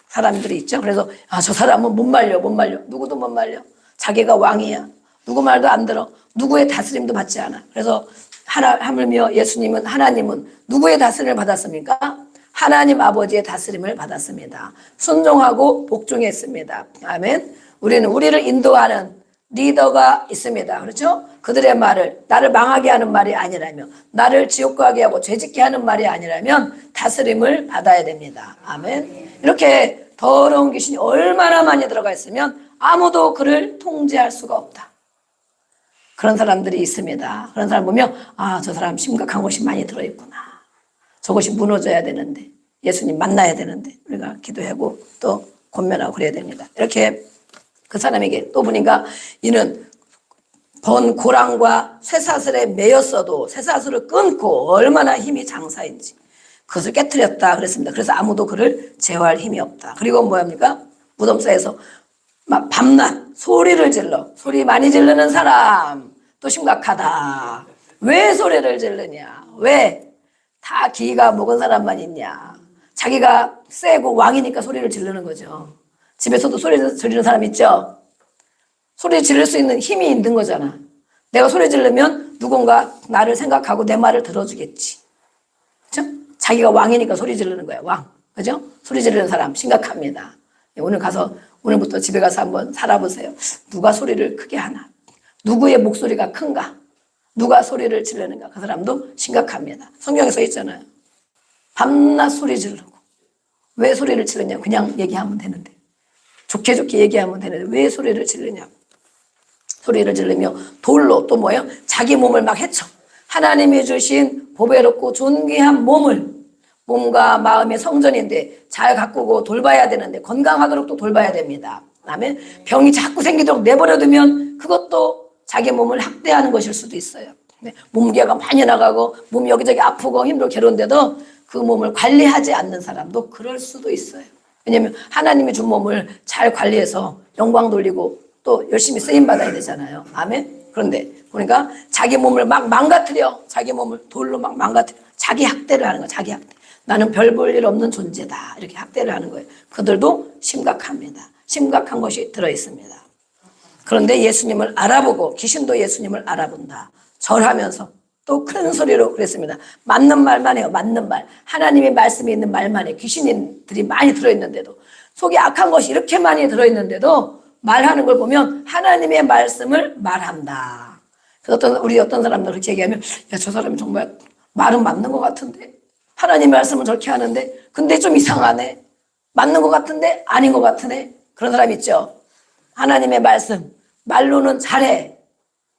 사람들이 있죠. 그래서 저 사람은 못 말려. 누구도 못 말려. 자기가 왕이야. 누구 말도 안 들어. 누구의 다스림도 받지 않아. 그래서 하물며 예수님은 하나님은 누구의 다스림을 받았습니까? 하나님 아버지의 다스림을 받았습니다. 순종하고 복종했습니다. 아멘. 우리를 인도하는 리더가 있습니다. 그렇죠? 그들의 말을 나를 망하게 하는 말이 아니라면 나를 지옥 가게 하고 죄짓게 하는 말이 아니라면 다스림을 받아야 됩니다. 아멘. 이렇게 더러운 귀신이 얼마나 많이 들어가 있으면 아무도 그를 통제할 수가 없다. 그런 사람들이 있습니다. 그런 사람 보면 저 사람 심각한 것이 많이 들어있구나. 저것이 무너져야 되는데 예수님 만나야 되는데 우리가 기도하고 또 권면하고 그래야 됩니다. 이렇게 그 사람에게 또 보니까 이는 번 고랑과 쇠사슬에 매였어도 쇠사슬을 끊고 얼마나 힘이 장사인지 그것을 깨트렸다 그랬습니다. 그래서 아무도 그를 제어할 힘이 없다. 그리고 뭐합니까? 무덤사에서 막 밤낮 소리를 질러. 소리 많이 지르는 사람 또 심각하다. 왜 소리를 지르냐? 왜? 다 기가 먹은 사람만 있냐? 자기가 세고 왕이니까 소리를 지르는 거죠. 집에서도 소리 지르는 사람 있죠? 소리 지를 수 있는 힘이 있는 거잖아. 내가 소리 지르면 누군가 나를 생각하고 내 말을 들어주겠지. 그죠? 자기가 왕이니까 소리 지르는 거야, 왕. 그죠? 소리 지르는 사람 심각합니다. 오늘부터 집에 가서 한번 살아보세요. 누가 소리를 크게 하나? 누구의 목소리가 큰가? 누가 소리를 지르는가? 그 사람도 심각합니다. 성경에 써 있잖아요. 밤낮 소리 지르고. 왜 소리를 지르냐? 그냥 얘기하면 되는데. 좋게 얘기하면 되는데 왜 소리를 지르냐? 소리를 지르며 돌로 또 뭐예요? 자기 몸을 막 해쳐. 하나님이 주신 보배롭고 존귀한 몸과 마음의 성전인데 잘 가꾸고 돌봐야 되는데 건강하도록 또 돌봐야 됩니다. 그다음에 병이 자꾸 생기도록 내버려두면 그것도 자기 몸을 학대하는 것일 수도 있어요. 몸무게가 많이 나가고 몸이 여기저기 아프고 힘들고 괴로운데도 그 몸을 관리하지 않는 사람도 그럴 수도 있어요. 왜냐하면 하나님이 준 몸을 잘 관리해서 영광 돌리고 또 열심히 쓰임 받아야 되잖아요. 아멘. 그런데 보니까 자기 몸을 막 망가뜨려. 자기 몸을 돌로 막 망가뜨려. 자기 학대를 하는 거야. 자기 학대. 나는 별 볼 일 없는 존재다. 이렇게 학대를 하는 거예요. 그들도 심각합니다. 심각한 것이 들어있습니다. 그런데 예수님을 알아보고 귀신도 예수님을 알아본다. 절하면서 또 큰 소리로 그랬습니다. 맞는 말만 해요. 맞는 말. 하나님의 말씀이 있는 말만 해. 귀신들이 많이 들어있는데도 속에 악한 것이 이렇게 많이 들어있는데도 말하는 걸 보면 하나님의 말씀을 말한다. 그래서 우리 어떤 사람들 그렇게 얘기하면 야, 저 사람이 정말 말은 맞는 것 같은데 하나님의 말씀은 저렇게 하는데 근데 좀 이상하네. 맞는 것 같은데 아닌 것 같으네. 그런 사람 있죠. 하나님의 말씀 말로는 잘해.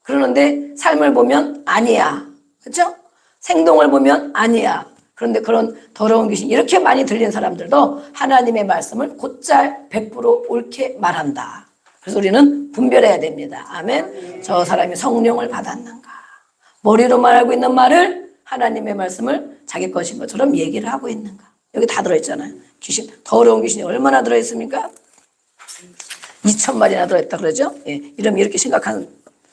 그러는데 삶을 보면 아니야. 그렇죠? 생동을 보면 아니야. 그런데 그런 더러운 귀신 이렇게 많이 들린 사람들도 하나님의 말씀을 곧잘 100% 옳게 말한다. 그래서 우리는 분별해야 됩니다. 아멘. 저 사람이 성령을 받았는가. 머리로만 알고 있는 말을 하나님의 말씀을 자기 것인 것처럼 얘기를 하고 있는가. 여기 다 들어있잖아요. 귀신, 더러운 귀신이 얼마나 들어있습니까? 2,000마리나 들어있다 그러죠. 예, 이러면 이렇게 심각한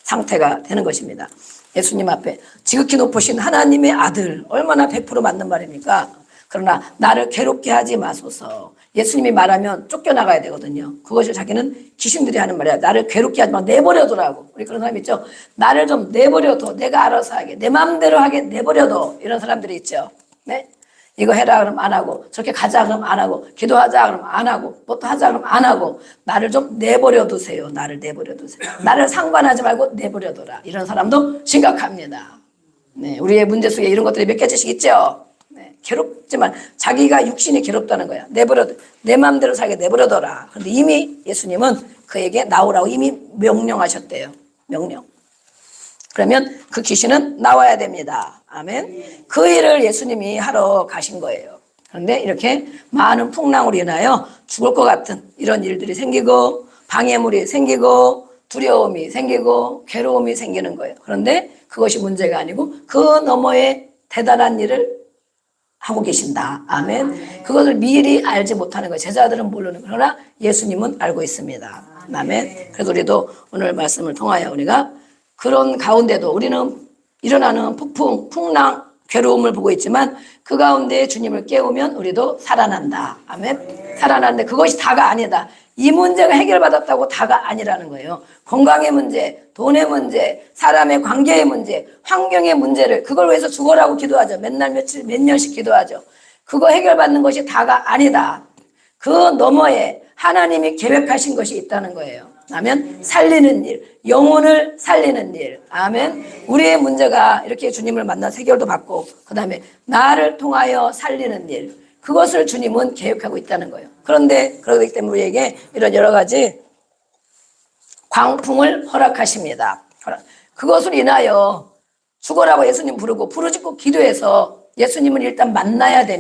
상태가 되는 것입니다. 예수님 앞에 지극히 높으신 하나님의 아들 얼마나 100% 맞는 말입니까? 그러나 나를 괴롭게 하지 마소서. 예수님이 말하면 쫓겨나가야 되거든요. 그것을 자기는 귀신들이 하는 말이야. 나를 괴롭게 하지 마. 내버려두라고. 우리 그런 사람 있죠. 나를 좀 내버려둬. 내가 알아서 하게. 내 마음대로 하게 내버려둬. 이런 사람들이 있죠. 네? 이거 해라 그러면 안 하고 저렇게 가자 그러면 안 하고 기도하자 그러면 안 하고 뭐 또 하자 그러면 안 하고 나를 좀 내버려 두세요. 나를 내버려 두세요. 나를 상관하지 말고 내버려 둬라. 이런 사람도 심각합니다. 네, 우리의 문제 속에 이런 것들이 몇 가지씩 있죠. 네, 괴롭지만 자기가 육신이 괴롭다는 거야. 내 마음대로 살게 내버려 둬라. 그런데 이미 예수님은 그에게 나오라고 이미 명령하셨대요. 명령. 그러면 그 귀신은 나와야 됩니다. 아멘. 그 일을 예수님이 하러 가신 거예요. 그런데 이렇게 많은 풍랑으로 인하여 죽을 것 같은 이런 일들이 생기고 방해물이 생기고 두려움이 생기고 괴로움이 생기는 거예요. 그런데 그것이 문제가 아니고 그 너머에 대단한 일을 하고 계신다. 아멘. 그것을 미리 알지 못하는 거예요. 제자들은 모르는 거예요. 그러나 예수님은 알고 있습니다. 아멘. 그래서 우리도 오늘 말씀을 통하여 우리가 그런 가운데도 우리는 일어나는 폭풍, 풍랑, 괴로움을 보고 있지만 그 가운데 주님을 깨우면 우리도 살아난다. 아멘. 살아나는데 그것이 다가 아니다. 이 문제가 해결받았다고 다가 아니라는 거예요. 건강의 문제, 돈의 문제, 사람의 관계의 문제, 환경의 문제를 그걸 위해서 죽어라고 기도하죠. 맨날 며칠, 몇 년씩 기도하죠. 그거 해결받는 것이 다가 아니다. 그 너머에 하나님이 계획하신 것이 있다는 거예요. 아멘. 살리는 일, 영혼을 살리는 일. 아멘. 우리의 문제가 이렇게 주님을 만나 해결도 받고 그 다음에 나를 통하여 살리는 일. 그것을 주님은 계획하고 있다는 거예요. 그런데 그러기 때문에 우리에게 이런 여러 가지 광풍을 허락하십니다. 그것을 인하여 죽어라고 예수님 부르고 부르짖고 기도해서 예수님을 일단 만나야 됩니다.